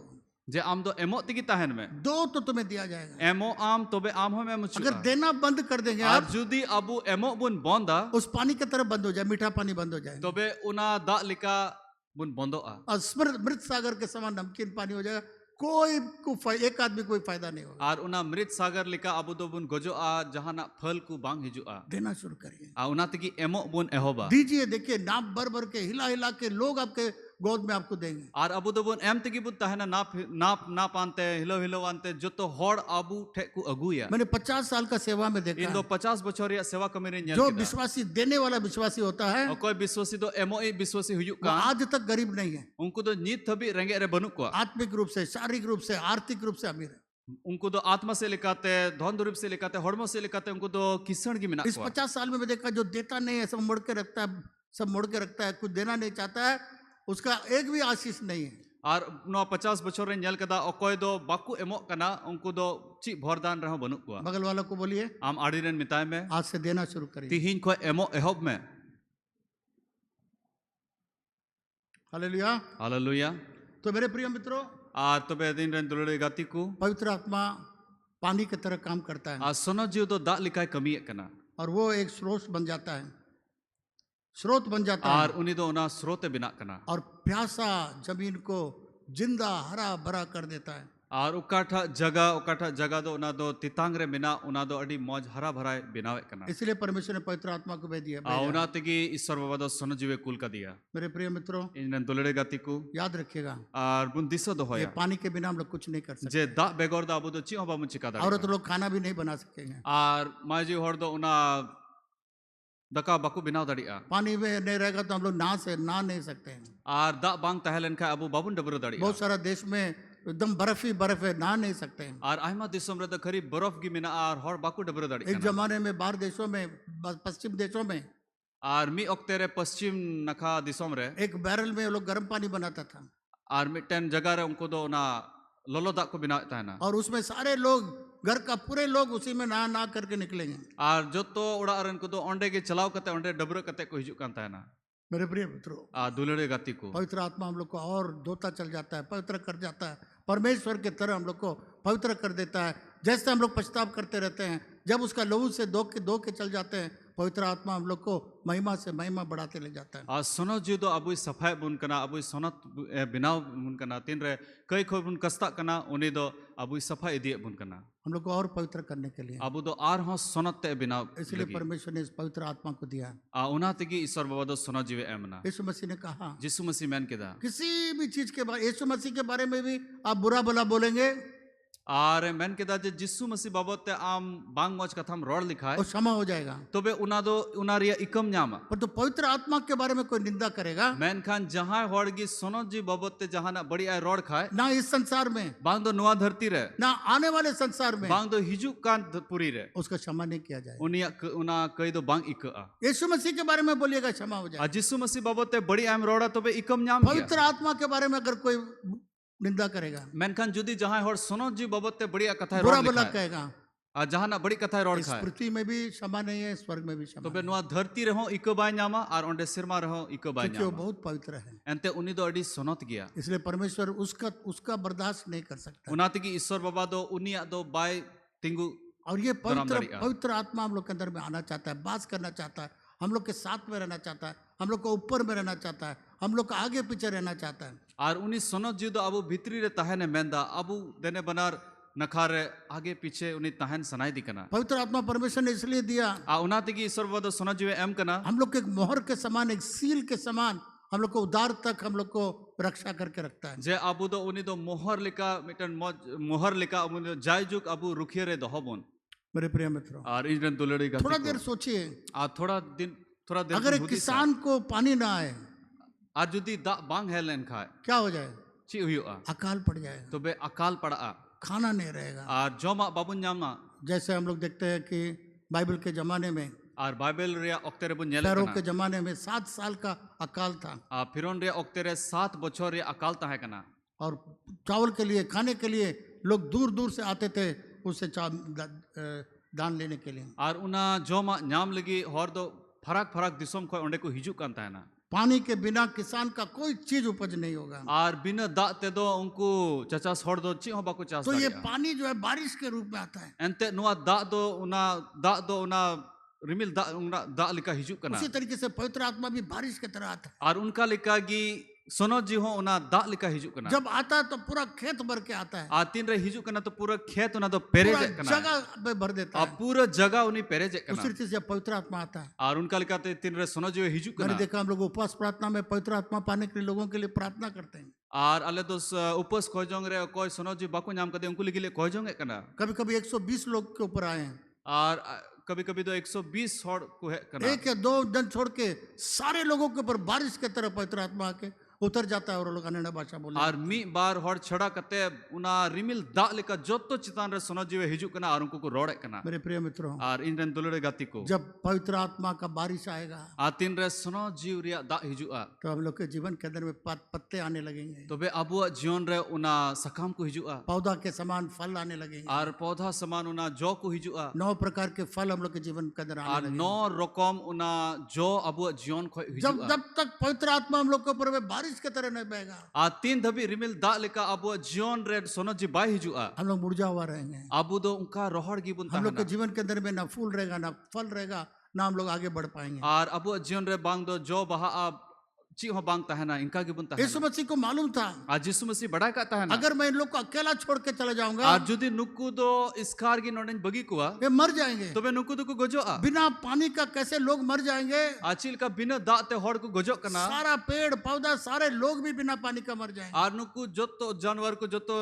je am do emot tigi tahen me दो तो तुम्हें दिया जाएगा। emo am tobe am hom em अगर chuka देना बंद कर देंगे ar आप, judi abu emot bun bonda उस पानी की तरफ बंद हो जाए, मीठा पानी बंद हो जाए tobe una da lika bun bondoa और मृत सागर के समान नमकीन पानी हो जाएगा। एक आदमी कोई फायदा नहीं होगा। ar una mrit sagar lika abu do bun gojoa jahana phal ku bang hijua देना शुरू करिए, a una tigi emot bun ehoba दीजिए। देखिए नाप भर भर के हिला हिला के लोग आपके गोद में आपको देंगे। ar abu do bun em tigi bun tahena nap ante hilo ante joto hor abu the ku aguya मैंने 50 साल का सेवा में देखा in do है, 50 bochor ya sewa kami re nyel जो kida विश्वासी देने वाला विश्वासी होता है okoy biswasi do emoi biswasi huyuk वो kan आज तक गरीब नहीं है। unku do nit thabi renge re banuk ko आत्मिक रूप से, शारीरिक रूप से, आर्थिक रूप से अमीर है। उनको तो आत्मा से लेकाते धन दुरुप से लेकाते हड़मो से लेकाते उनको तो किसण की मिना इस 50 साल में मैं देखा जो देता नहीं है, सब मोड़ के रखता है, सब मोड़ के रखता है, कुछ देना नहीं चाहता है, उसका एक भी आशीष नहीं है। और नो 50 बछर रे नेल कदा अकोय दो बाकू एमो कना उनको दो ची भरदान रहो बनु को बगल वालों को बोलिए आम आड़ी रेन मिताय में आज से देना शुरू करिए। तिहिन को एमो एहोब में हालेलुया। हालेलुया तो मेरे प्रिय मित्रों, आ तबे दिन रेन दुलड़े गाती को पवित्र आत्मा पानी की तरह काम करता है आ सोनो जीव दो दा लिकाय कमी कना और वो एक स्रोत बन जाता है, स्रोत बन जाता है और उनी दो ना स्रोत बिना कना और प्यासा जमीन को जिंदा हरा भरा कर देता है। और उकाठा जगह दो ना दो तितांग रे बिना उना दो अडी मौज हरा भरा बिनावे कना इसलिए परमेश्वर ने पवित्र आत्मा को भेज दिया। आ उना तगी ईश्वर बाबा दो सोनो जीवे कुल का दिया मेरे प्रिय मित्रों, इन दुलड़े गाती को याद रखिएगा और बुन दिसो दो ये होया पानी के बिना हम लोग कुछ नहीं कर सकते। जे दा बेगोर दा बुदो ची होबा मुचिका दा औरत लोग खाना भी नहीं बना सकेंगे, और माजी होर दो उना दका बाकू बिनाव दाड़िया पानी में नहीं रहेगा तो हम लोग नहा नहीं सकते हैं। और दा बांग तहलन का अबू बाबुन डबरो दाड़िया बहुत सारा देश में एकदम बर्फ ही बर्फ है, नहा नहीं सकते हैं। और आयमा दिसोम रे द खरी बरफ गी मिना और हर बाकू डबरो एक दाड़िया जमाने में बाहर देशों में, पश्चिम देशों में और मी ओक्ते रे पश्चिम नखा दिसोम रे एक बैरल में लोग गर्म पानी बनाता था और मिटन जगह रे उनको दो ना लोलो दा को बिनाव ताना और उसमें सारे लोग, घर का पूरे लोग उसी में नहा करके निकलेंगे। और जो तो उड़ा रन को दो ओंडे के चलाव कते ओंडे डबरो कते को हिजु कान ताना मेरे प्रिय मित्रों, आ दुलड़े गाती को पवित्र आत्मा हम लोग को और धोता चल जाता है, पवित्र कर जाता है, परमेश्वर की तरह हम लोग को पवित्र कर देता है। जैसे हम लोग पछताव करते रहते हैं, जब उसका लहू से धो के चल जाते हैं, पवित्र आत्मा हम लोग को महिमा से महिमा बढ़ाते ले जाता है। और सोनो जी दो अबुई सफाई बुन कना अबुई सोनत बिनाव बुन कना तीन रे कई खो बुन कस्ता कना उनी दो अबुई सफाई दिए बुन कना हम लोग को और पवित्र करने के लिए, अबु दो आर हो सोनत ते बिनाव इसलिए परमेश्वर ने इस पवित्र आत्मा को दिया। आ उना तगी ईश्वर बाबा दो सोनो जीवे एमना यीशु मसीह ने कहा जिसु मसीह मैन केदा किसी भी चीज के बारे, यीशु मसीह के बारे में भी आप बुरा भला बोलेंगे और मैन केदा जे जिसु मसीह बाबत ते आम बांग मौज कथाम रोड लिखा और है क्षमा हो जाएगा। तबे उना दो उना रिया इकम न्यामा पर तो पवित्र आत्मा के बारे में कोई निंदा करेगा मैन खान जहां होड़गी सोनो जी बाबत ते जहां ना बड़ी आय रोड खाए ना इस संसार में, बांग दो नुआ धरती रे ना आने वाले संसार में, बांग दो हिजु कान पुरी रे उसका क्षमा नहीं किया जाएगा। उनिया उना कई दो बांग इक आ यीशु मसीह के बारे में बोलिएगा क्षमा हो जाएगा। जिसु मसीह बाबत ते बड़ी आम रोड़ा तबे इकम न्याम पवित्र आत्मा के बारे में अगर कोई निंदा करेगा, मेनखान जुदी जहां होड़ सोनो जी बाबत ते बड़ी कथा बुरा रोड भला लिखा है कहेगा, आ जहां ना बड़ी कथा रोड इस खाए पृथ्वी में भी क्षमा नहीं है, स्वर्ग में भी क्षमा तबे नहीं है, नुआ धरती रहो इक बाय न्यामा और ओंडे सिरमा रहो इक बाय क्योंकि वो न्यामा बहुत पवित्र है। एंते उनी दो अडी सोनत गया इसलिए परमेश्वर उसका बर्दाश्त नहीं कर सकता। उनाते की ईश्वर बाबा दो उनिया दो बाय तिंगु और ये पवित्र दरामदारी आ। पवित्र आत्मा हम लोग के अंदर में आना चाहता है, बास करना चाहता है, हम लोग के साथ में रहना चाहता है, हम लोग को ऊपर में रहना चाहता है, हम लोग को आगे पीछे रहना चाहता है। और उनी सोनत जी दो अबु भितरी रे तहने मेंदा अबु देने बनार नखारे आगे पीछे उनी तहन सनाई दिकना पवित्र आत्मा परमेश्वर ने इसलिए दिया, आ उनाते की ईश्वर बाबा दो सोनत जी एम कना हम लोग को एक मोहर के समान, एक सील के समान हम लोग को उदार तक हम लोग को रक्षा करके रखता है। जे अबु दो उनी दो मोहर लिका मिटन मोहर लिका उनी जायजुक अबु रुखिये रे दोहबोन मेरे प्रिय मित्रों, और इजन दुलड़ी का थोड़ा देर सोचिए, आ थोड़ा दिन अगर एक किसान को पानी ना आए आज जुदी दा बांग हेलन खाए क्या हो जाए? ची हुआ अकाल पड़ जाएगा, तो बे अकाल पड़ा खाना नहीं रहेगा, और जोमा बाबुन जामा जैसे हम लोग देखते हैं कि बाइबल के ज़माने में आर बाइबल रे ऑक्ते रे बुन नेल फैरो कना के ज़माने में 7 साल का अकाल था फिरौन रे ऑक्ते रे 7 बछर रे अकाल ताहे कना और चावल के लिए खाने के लिए लोग दूर दूर से आते थे उससे दान लेने के लिए। आर उना जोमा ᱧᱟᱢ लगी हर दो फराक फराक दिसोम खय ओंडे को हिजू कान ताहेना पानी के बिना किसान का कोई चीज उपज नहीं होगा। आर बिना दाग ते दो उनको चचास हर दो ची हो बाको चास तो ये दाड़िया पानी जो है बारिश के रूप में आता है। एंते नुआ दाग दो उना रिमिल दाग लिका हिजू कना उसी तरीके से पवित्र आत्मा भी बारिश की तरह आता है। आर उनका लिका गी सोनो जी हो उना दाग लिका हिजू कना जब आता है तो पूरा खेत भर के आता है, आ तीन रे हिजू कना तो पूरा खेत उना तो पेरेज पूरा कना जगह में भर देता आ है। पूरा जगह उनी पेरेज कना उसी रीति से जब पवित्र आत्मा आता है, आर उनका लिका ते तीन रे सोनो जी हिजू मैंने कना देखा हम लोग उपवास प्रार्थना में पवित्र आत्मा पाने के लिए लोगों के लिए प्रार्थना करते हैं। आर अले तो उपस खोजोंग रे कोई सोनो जी बाको ᱧᱟᱢ कदे उनको लिगिले खोजोंग कना कभी कभी 120 लोग के ऊपर आए हैं, आर कभी कभी तो 120 हड़ को है कना एक या दो दिन छोड़ के सारे लोगों के ऊपर बारिश की तरह पवित्र आत्मा आके उतर जाता है और वो लोग अन्य भाषा बोले। आर मी बार हड़ छड़ा कते उना रिमिल दाग लेका जोतो चितान रे सोनो जीवे हिजू कना आर उनको को रोड़े कना मेरे प्रिय मित्रों, आर इन रन दुलड़े गाती को जब पवित्र आत्मा का बारिश आएगा आ तीन रे सोनो जीव रिया दाग हिजुआ तो हम लोग के जीवन के अंदर में पत्ते आने लगेंगे, तबे अबुआ जीवन रे उना सकाम को हिजुआ पौधा के समान फल आने लगेंगे, आर पौधा समान उना जो को हिजुआ 9 प्रकार के फल हम लोग के जीवन के अंदर आने आर लगेंगे। 9 रकम उना जो अबुआ जीवन को जब हिजुआ जब तक पवित्र आत्मा हम लोग के ऊपर में बारिश की तरह नहीं बहेगा, आ तीन धबी रिमिल दाग लेका अबुआ जीवन रे सोनो जी बाय हिजुआ हम लोग मुरझा हुआ रहेंगे। अबु दो उनका रोहड़ की बुन हम लोग के ताहना जीवन के अंदर में ना फूल रहेगा ना फल रहेगा, ना हम लोग आगे बढ़ पाएंगे। आर अबुआ जीवन रे बांग दो जो बहा अब ची हो बांग ताहना इनका की बुन यीशु ताहना मसीह को मालूम था आज यीशु मसीह बड़ा का ताहना अगर मैं इन लोग को अकेला छोड़ के चला जाऊंगा आर जुदी नुक्कू दो इसकार की नोडन बगी कुआ वे मर जाएंगे। तबे नुक्कू दो को गोजो आ बिना पानी का कैसे लोग मर जाएंगे? आचिल का बिना दाते हड़ को गोजो कना सारा पेड़ पौधा सारे लोग भी बिना पानी का मर जाएंगे। आर नुक्कू जोतो जानवर को जोतो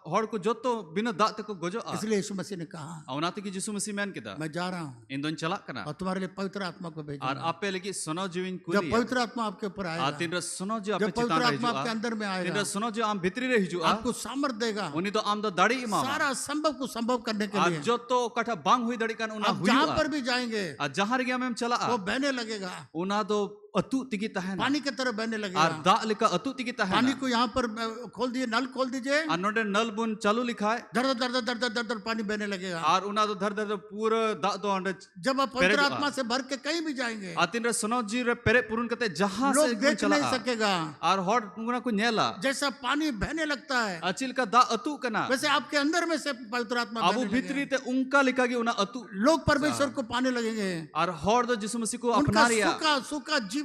हड़ को जोतो बिना दाते को गोजो आ इसलिए यीशु मसीह ने कहा औनाते की यीशु मसीह मैन किदा मैं जा रहा हूँ इन दोन चला कना और तुम्हारे लिए पवित्र आत्मा को आर भेजूंगा। आपे लगी सोनो जीविन जब कुली पवित्र आत्मा आपके ऊपर आ आएगा, तीन रे सोनो जी आपे जब पवित्र चितान रही आत्मा आपके जुआ अंदर में तीन आएगा, रे सोनो जी आम भितरी रे हिजुआ आपको सामर्थ देगा उनी तो आम दो दाड़ी इमा सारा संभव को संभव करने के आर लिए। जोतो कठा बांग हुई दड़ी कन उना आप जहां हुआ पर भी जाएंगे आ जहां रे में चला वो बहने लगेगा, उना दो अतु तिगी तहना पानी की तरह बहने आर लगेगा। दा लिका अतु तिगी पानी तहना को यहाँ पर खोल दिए, नल खोल दीजिए, आ नोडे नल बुन चालू लिखा है दर दर दर दर दर दर पानी बहने लगेगा। आर उना तो धर धर पूरा दा दो अंडे जब आप पवित्र पेरेज आत्मा से भर के कहीं भी जाएंगे आतिन रे सोनो जी रे पेरे पुरुन कते जहां लोग से देख चला नहीं सकेगा। आर हॉट गुना को नेला जैसा पानी बहने लगता है अचिल का दा अतु कना वैसे आपके अंदर में से पवित्र आत्मा अबु बहने भितरी लगेगा। ते उनका लिखा कि उना अतु लोग परमेश्वर को पाने लगेंगे, आर हॉट दो यीशु मसीह को उनका अपना रिया सूखा सूखा जीवन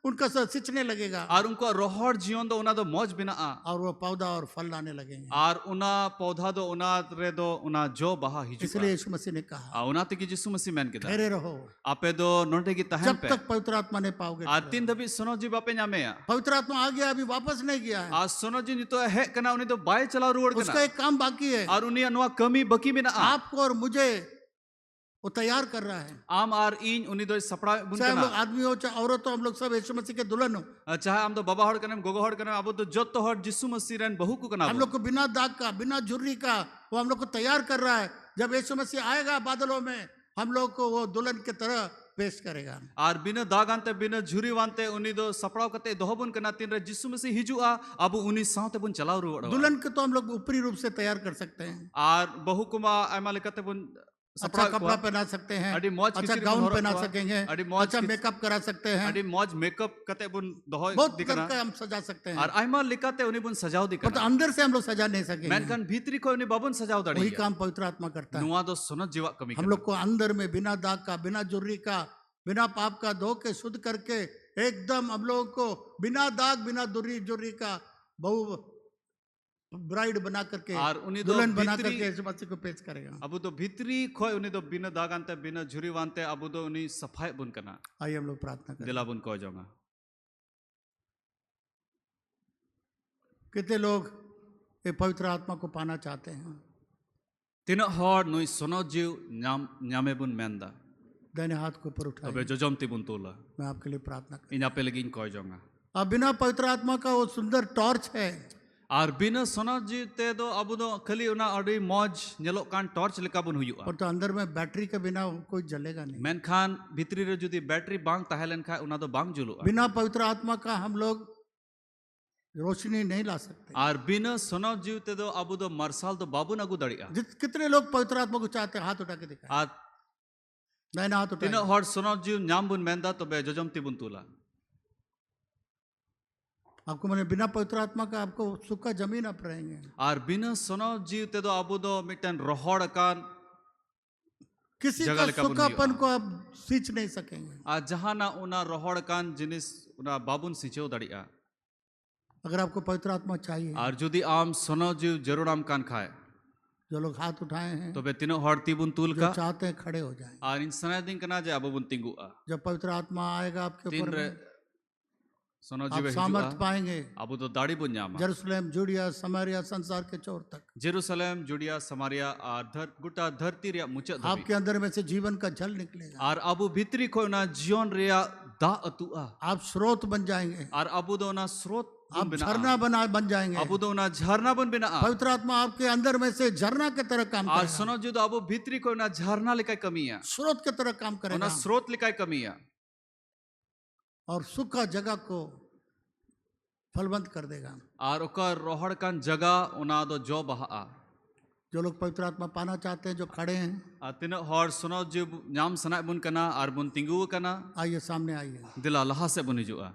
उनका सिंचने लगेगा आर उनको रोहड़ जीवन दो उना दो मौज बिना और वो पौधा और फल लाने लगेंगे। आर उना पौधा दो उना रे दो उना जो बहा हिजु इसलिए यीशु मसीह ने कहा आ उना ते की यीशु मसीह मैन के दा ठहरे रहो आपे दो नोटे की तहन जब पे तक पवित्र आत्मा नहीं पाओगे। आ तीन दबी सोनो जी बापे न्यामे या पवित्र आत्मा आ गया, अभी वापस नहीं गया है, आ सोनो जी तो है कना उनी तो बाय चला रुवड़ उसका कना एक काम बाकी है। आर उनी अनवा कमी बकी बिना आपको और मुझे वो तैयार कर रहा है। आम आर इन उनी दो सपड़ा बुन चाहे हम लोग कना आदमी हो चाहे औरत हो, हम लोग सब यीशु मसीह के दुल्हन हो। चाहे हम तो बाबा हड़ कने गोगो हड़ कने अब तो जत हड़ यीशु मसीह रन बहु को कना हम लोग को बिना दाग का बिना झुर्री का वो हम लोग को तैयार कर रहा है। जब यीशु मसीह आएगा बादलों में, हम लोग को वो दुल्हन की तरह पेश करेगा। आर बिना दाग आनते बिना झुरी वानते उनी दो सपड़ाव कते दोहबुन कना तीन रे यीशु मसीह हिजुआ अब उनी साथे बुन चलाव रुवड़ दुल्हन को तो हम लोग ऊपरी रूप से तैयार कर सकते हैं, आर बहु कुमा आयमा लेकते बुन अच्छा कपड़ा पहना सकते हैं, अडी मौज अच्छा किचरी गाउन बुन पहना हरक सकेंगे, अडी मौज अच्छा किच- मेकअप करा सकते हैं, अडी मौज मेकअप कते बुन दोहो बहुत दिकना करके हम सजा सकते हैं, आर आयमा लिकाते उनी बुन सजाव पर तो दिकना अंदर से हम लोग सजा नहीं सकेंगे। मैनकन भीतरी को उनी बाबुन सजाव वही दड़ी काम पवित्र आत्मा करता है। नुआ दो सोनत जीवा कमी हम लोग को अंदर में बिना दाग का बिना जुर्री का बिना पाप का धो के शुद्ध करके एकदम हम लोगों को बिना दाग बिना जुर्री का बहु ब्राइड बना करके आर उनी दो दुल्हन बना भीतरी- करके यीशु मसीह को पेश करेगा। अबु तो भीतरी खोय उनी दो बिना दाग आनते बिना झुरी वानते अबु दो उनी सफाई बुन कना आइए हम लोग प्रार्थना करें। दिला बुन को जाऊंगा कितने लोग ये पवित्र आत्मा को पाना चाहते हैं? तीन हड़ नुई सोनो जीव न्यामे बुन मेंदा दाहिने हाथ को ऊपर उठाइए, तबे जोजमती बुन तोला मैं आपके लिए प्रार्थना करूं। इन आपे लगी इन को जाऊंगा अब बिना पवित्र आत्मा का वो सुंदर टॉर्च है, आर बिना सोना जीवते दो अब दो खाली उना अड़ी मौज नेलोक कान टॉर्च लेका बन हुयुआ और तो अंदर में बैटरी के बिना कोई जलेगा नहीं। मेनखान भितरी रे जुदी बैटरी बांग ताहेलन खा उना दो बांग जुलुआ बिना पवित्र आत्मा का हम लोग रोशनी नहीं ला सकते। आर बिना सोना जीवते दो अब दो मार्शल दो बाबू नगु दड़िया कितने लोग पवित्र आत्मा को चाहते हैं, हाथ उठा के दिखाएं। आर नहीं ना, हाथ उठा। तीनों हर सोना जीव न्याम बुन मेंदा तो बे जजम ती बुन तुला आपको मैंने बिना पवित्र आत्मा का आपको सूखा जमीन आप रहेंगे। आर बिना सोना जीवते दो अब दो मिटन रोहड़ कान किसी जगह का लेका बन सूखापन हुयुआ। को आप सींच नहीं सकेंगे। आ जहां ना उना रोहड़ कान जिनिस उना बाबुन सिंचेव दड़िया अगर आपको पवित्र आत्मा चाहिए, आर जुदी आम सोना जीव जरूर आम कान खाए जो लोग हाथ उठाए हैं, तो बे तीनों हर ती बुन तुल जो का चाहते हैं खड़े हो जाएं। आर इन सनादिन कना जे अब बुन तिंगुआ जब पवित्र आत्मा आएगा आपके तीन ऊपर रे में, सोना आप जीव सामर्थ हिजुआ पाएंगे। अब तो दाढ़ी बुन जामा यरूशलेम, जूडिया, समारिया, संसार के चोर तक जेरूसलम जुडिया समारिया आर गुटा धरती रे मुचाद धबी आपके अंदर में से जीवन का जल निकलेगा। आर अबु भितरी को ना जीवन रिया दा अतुआ आप स्रोत बन जाएंगे, आर अबु दो ना स्रोत आप झरना बन जाएंगे। अबु दो ना झरना बन बिना पवित्र आत्मा आपके अंदर में से झरना के तरह काम आर करेगा, सोनो जुदो अबु भितरी को ना झरना लिकाय कमिया स्रोत के तरह काम ओना करेगा स्रोत लिकाय कमिया और सूखा जगह को फलवंत कर देगा। आर ओकर रोहड़ कान जगह ओना दो जो बहा जो लोग पवित्र आत्मा पाना चाहते हैं, जो खड़े हैं, आ तीनों हर सोनो जीव नाम सना बुन कना आर बुन तिंगु कना आइए सामने आइए, दिला लहा से बुन हिजुआ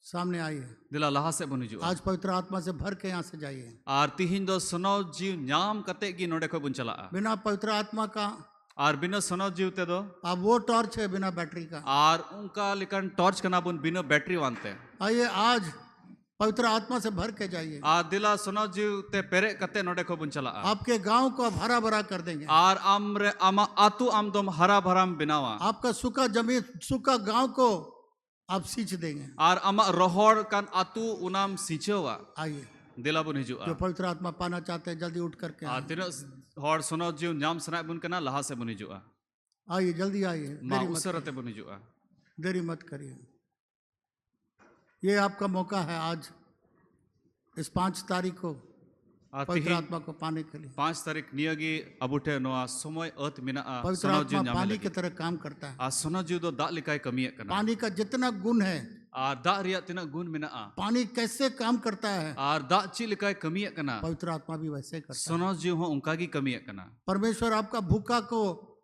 सामने आइए। दिला लहा से बुन हिजुआ आज पवित्र आत्मा से भर के यहाँ से जाइए। आर तिहिन दो सोनो जीव नाम कते की नोडे को बुन चला बिना पवित्र आत्मा का आर बिना सोनो जीव ते दो अब वो टॉर्च है बिना बैटरी का। आर उनका लिकन टॉर्च कना बुन बिना बैटरी वानते आइए आज पवित्र आत्मा से भर के जाइए। आ दिला सोनो जीव ते पेरे कते नोडे को बुन चला आपके गांव को आप हरा भरा कर देंगे। आर आमरे आमा आतु आम दम हरा भराम बिनावा आपका सूखा जमीन, सूखा गांव को आप सींच देंगे। आर आमा रोहड़ कान आतु उनाम सिंचवा आइए, दिला बुन हिजुआ जो पवित्र आत्मा पाना चाहते हैं जल्दी उठ करके आ आइए। तीनों हर सोनो जीव नाम सना बुन कना लहा से बुन हिजुआ आइए जल्दी आइए, मा देरी मत उसरते बुन हिजुआ करिए, देरी मत करिए। ये आपका मौका है आज इस 5 तारीख को आ पवित्र तिहिन आत्मा को पाने के लिए। 5 तारीख नियगी अबुटे नोआ समय अत मिना पवित्र सोनो जीव आत्मा नामे पानी लगी की तरह काम करता है। आ सोनो जीव दो दा लिकाय कमिए कना पानी का जितना गुण है, आ दा रिया तिना गुण मिना पानी कैसे काम करता है, आर दा ची लिकाय कमिए कना पवित्र आत्मा भी वैसे करता है। सोनो जीव हो उनका की कमिए कना परमेश्वर आपका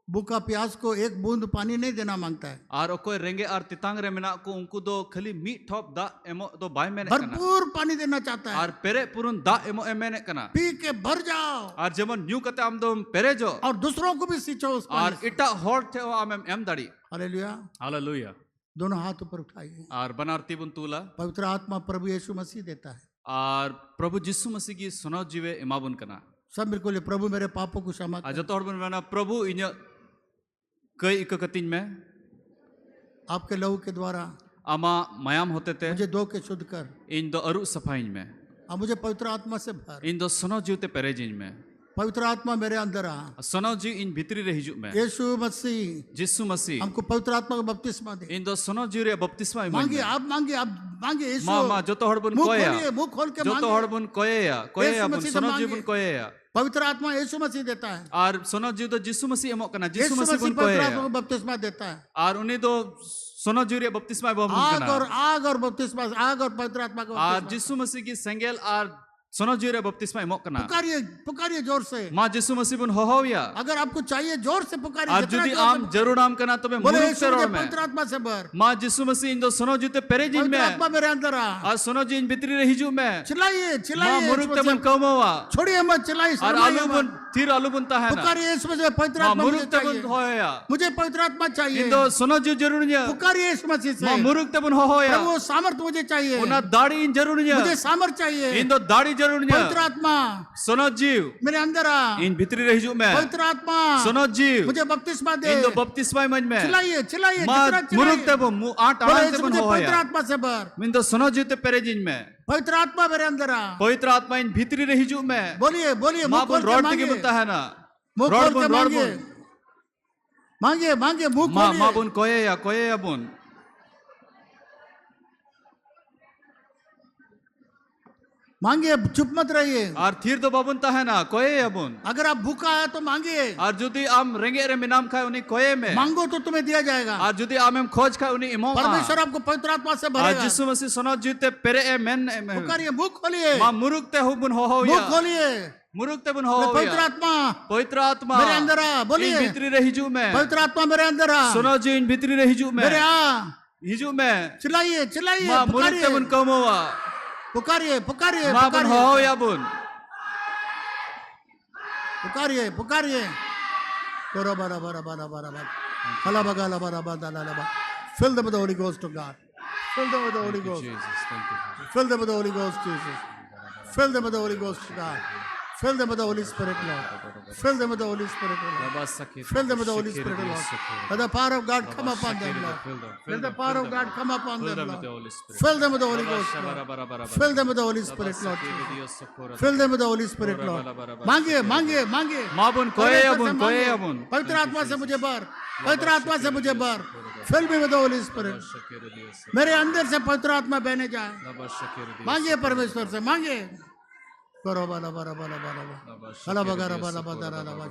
भूखा प्यास को एक बूंद पानी नहीं देना मांगता है, आर ओकोय रेंगे आर तितांग रे मेना को उनको दो खाली मी ठोप दा एमो दो बाय मेने कना भरपूर पानी देना चाहता है। आर पेरे पुरुन दा एमो एमेने कना पी के भर जाओ आर जेमन न्यू कते आम दो पेरे जो और दूसरों को भी सींचो उस आर पानी से। इटा हॉट थे आम एम दाड़ी हालेलुया। हालेलुया दोनों हाथ ऊपर उठाइए। आर बनारती बुन तुला पवित्र आत्मा प्रभु यीशु मसीह देता है। आर प्रभु जिसु मसीह की सोनो जीवे इमाबुन कना सब मेरे को ले, प्रभु मेरे पापों को क्षमा आ कर, जतो हर बुन मेना प्रभु इन्य कई इक कतिन में आपके लहू के द्वारा आमा मायाम होते थे मुझे धो के शुद्ध कर, इन दो अरु सफाइन में अब मुझे पवित्र आत्मा से भर। इन दो सोनो जीवते पेरेजिन में पवित्र आत्मा मेरे अंदर आ। सोनो जीव इन भीतरी रे हिजु में यीशु मसीह जिसु मसीह हमको पवित्र आत्मा का बपतिस्मा दे। इन दो सोनो जीव रे बपतिस्मा मांगिए, आप मांगिए, आप मांगिए। यीशु मामा जतो हर बुन मुंह कोया खोलिए, मुंह खोल के जतो मांगिए। हर बुन कोया बुन मसीह से सोनो जीव बुन मांगिए। कोया पवित्र आत्मा यीशु मसीह देता है। आर सोनो जीव दो जिसु मसीह एमो कना जिसु यीशु मसीह मसीह बुन पवित्र आत्मा कोया को बपतिस्मा देता है। आर उनी दो सोनो जीव रे बपतिस्मा बम आग और बपतिस्मा, आग और पवित्र आत्मा का आर बपतिस्मा। जिसु मसीह की सेंगेल आर सोनो जीव रे बपतिस्मा एमो कना पुकारिए, पुकारिए जोर से। मां जिसु मसीह बुन होया अगर आपको चाहिए जोर से पुकारिए। आर जितना जुदी जोर से आम जरूर आम कना तबे बोले, मुरुक यीशु से मुझे रोड में पवित्र आत्मा से भर। मां जिसु मसीह इन दो सोनो जीवते पेरेजिन पवित्र में आत्मा मेरे अंदर आ। आर सोनो जी इन भीतरी रे हिजु में चिल्लाइए, मां चिल्लाइए। मुरुक यीशु ते बुन मसीह- कमवा छोड़िए मत, चिल्लाइए, आर शर्माइए आलू मत। बुन थीर आलू बुन ता है ना पुकारिए यीशु मसीह, पवित्र मां आत्मा मुझे मुरुक ते बुन चाहिए। होया मुझे पवित्र आत्मा चाहिए। इन दो सोनो जी जरूर न्या पुकारिए यीशु मसीह से। मां मुरुक ते बुन होया प्रभु सामर्थ मुझे चाहिए। उना दाढ़ी इन जरूर न्या मुझे सामर्थ चाहिए। इन दो दाढ़ी जरूर न्या पवित्र आत्मा सोनो जीव मेरे अंदर आ। इन भीतरी रे हिजु में पवित्र आत्मा सोनो जीव मुझे बपतिस्मा दे। इन दो बपतिस्मा मन में चिल्लाइए, चिल्लाइए, मां जितना मुरुक ते चिल्लाइए। बुन मु आठ बोले, आठ ते यीशु बुन मुझे पवित्र होया आत्मा से भर। इन दो सोनो जीव ते पेरेजिन में पवित्र आत्मा मेरे अंदर आ। पवित्र आत्मा इन भीतरी रे हिजु में बोलिए, बोलिए, मुंह मां खोल बुन के रोड मांगिए। के बुनता है ना मुंह रोड खोल बुन के रोड मांगिए। बुन मांगिए, मांगिए, मुंह मां खोलिए। बुन कोया बुन मांगिए, चुप मत रहिए। Ar thir do babun tahena koye abun. अगर आप भूखा है तो मांगिए, Ar judi am renge re minam khai uni koye me. मांगो तो तुम्हें दिया जाएगा। Ar judi amem khoj khai uni imong. परमेश्वर आपको पवित्र आत्मा से Ar भरेगा। Jisu Masih sono jute pere e men. पुकारिए, मुंह खोलिए, Ma muruk te hubun ho ho मुंह ya. खोलिए। Muruk te bun ho ho पवित्र ya. आत्मा पवित्र आत्मा मेरे अंदर आ, बोलिए। इन भीतरी रे हिजू में पवित्र आत्मा मेरे अंदर आ, सुनो जी इन भीतरी रे हिजू में मेरे आ, हिजू में चिल्लाइए चिल्लाइए, मा मुरुक पुकारिए ते बुन कमोवा पुकारिए पुकारिए मा बुन हो पुकारिए या बुन पुकारिए पुकारिए। बरा बरा बरा बरा बरा बरा हला बगा ला बरा बरा ला बरा। Fill them with the Holy Ghost of God. Fill them with the Holy Ghost. Fill them with the Holy Ghost, Jesus. Fill them with the Holy Ghost, God. Fill them with the Holy Spirit, Lord. Fill them with the Holy Spirit, Lord. Fill them with the Holy Spirit, Lord. Let the power of God come upon them, Lord. Let the power of God come upon them, Lord. Fill them with the Holy Ghost, Lord. Fill them with the Holy Spirit, Lord. Fill them with the Holy Spirit, Lord. मांगिए मांगिए मांगिए। मा बुन कोए या बुन पवित्र आत्मा से मुझे भर, पवित्र आत्मा से मुझे भर। Fill me with the Holy Spirit. मेरे अंदर से पवित्र आत्मा बहने जाए। मांगिए परमेश्वर से, मांगिए। करो बाला बाला बाला बाला बाला हला बगारा बाला बाला बाला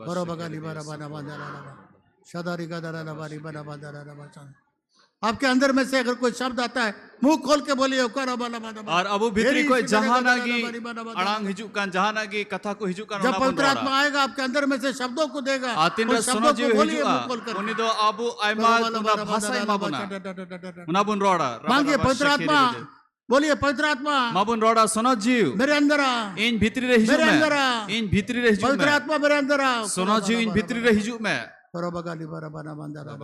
करो बगाली बाला बाला बाला शदारी का दरा बारी बाला बाला बाला। आपके अंदर में से अगर कोई शब्द आता है, मुंह खोल के बोलिए, करो बाला बाला। और अब भीतरी कोई जहानागी अड़ांग हिजू कान जहानागी कथा को हिजू कान जब पवित्र आत्मा आएगा आपके अंदर में से शब्दों को देगा, आतिन रे सुनो जी हिजू उनी दो आबू आइमा तुना भाषा इमा बुना उना बुन रोड़ा। मांगिए पवित्र आत्मा, बोलिए पवित्र आत्मा मा बुन रोड़ा सुनो जीव मेरे अंदर आ, इन भीतरी रे हिजू मेरे अंदर आ, में इन भीतरी रे हिजू पवित्र में आत्मा मेरे अंदर आ। सुनो जी इन भीतरी रे हिजू में करो बगाली बारा बाना बांदा ला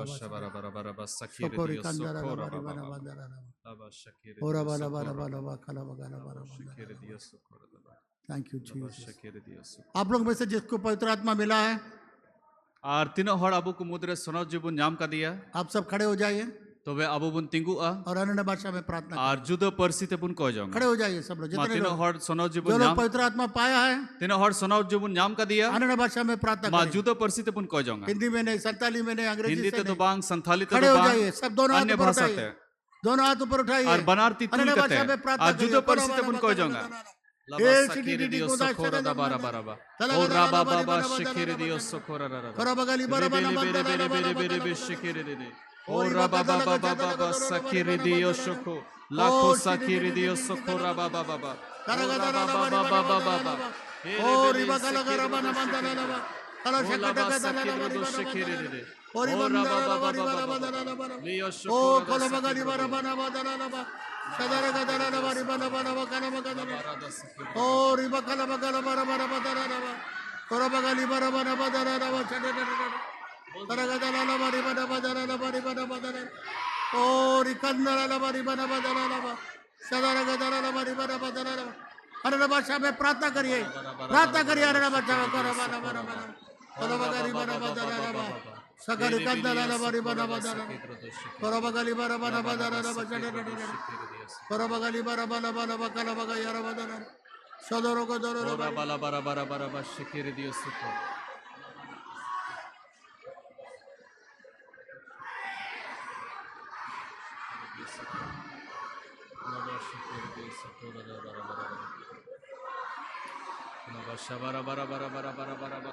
सखीर सकोरी दियो कंदा ला सखोरा बारी बाना बाबा बांदा ला बाबा शकीर ओरा बाला बाला बाला बा खला बगाला बारा शकीर दियो सखोरा बाबा थैंक यू जीसस। शकीर दियो सखोरा। आप लोग में से जिसको पवित्र आत्मा मिला है, और तीनों हड़ अबू को मुद्रे सुनो जी बुन नाम का दिया आप सब खड़े हो जाइए तो वे अबू बुन तिंगु आ और अन्य भाषा में प्रार्थना करें। और जुदो परसी ते बुन को जाऊंगा। खड़े हो जाइए सब लोग, मा जितने तीनों लोग हड़ सुनो जी जो बुन लोग नाम पवित्र आत्मा पाया है, तीनों हड़ सुनो जी बुन नाम का दिया अन्य भाषा में प्रार्थना मा करें। जुदो परसी ते बुन को जाऊंगा। हिंदी में नहीं, संताली में नहीं, अंग्रेजी हिंदी से ते तो नहीं। बांग संथाली ते खड़े तो हो बांग जाइए सब, दोनों हाथ अन्य ऊपर भाषा उठाइए, ते दोनों हाथ ऊपर उठाइए और बनारती तू अन्य कहते भाषा में हैं प्रार्थना और जुदो करिए। परसी ते बुन को जाऊंगा। लबा शकीर दियो सखोरा दा बारा बारा बा ओ राबा बाबा शकीर दियो सखोरा रा रा करो बगाली बारा बाना बेरे बेरे बेरे बेरे बेरे शकीर दे दे ओ राबा बाबा बाबा शकीर दियो सखो लाखो शकीर दियो सखोरा बाबा बाबा बाबा बाबा बाबा ओ रिबा कला करा बाना बांदा ला ला कला शकटा का ला ला दो शकीर दे दे ओ रिबा बाबा बाबा लियो ओ सखोरा कला बगाली बारा बाना बांदा ला ला सदर का दला ला बारी बाना बाना कला बगाला ओ रिबा कला बगाला बारा बारा बांदा ला ला करो बगाली बारा बाना बांदा ला ला छटे करा का दला ला बारी बाना बांदा ला बारी बाना बांदा ला ओ रिकंदा ला बारी बाना बांदा ला सदर का दला ला बारी बाना बांदा ला अन्य भाषा में प्रार्थना करिए, प्रार्थना करिए अन्य भाषा में। करो बाना बाना बाना करो बगाली बाना बांदा ला सकरी कंदा ला बारी बाना बांदा ला करो बगाली बारा बाना बांदा ला छटे करो बगाली बारा बाना बाना बकला बगा यारा बांदा ला सदरो को दरो ओरा बाला बारा बारा बारा बा शकीर दियो सखो बारा बारा बारा बारा बारा बारा बारा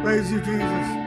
Praise you, Jesus.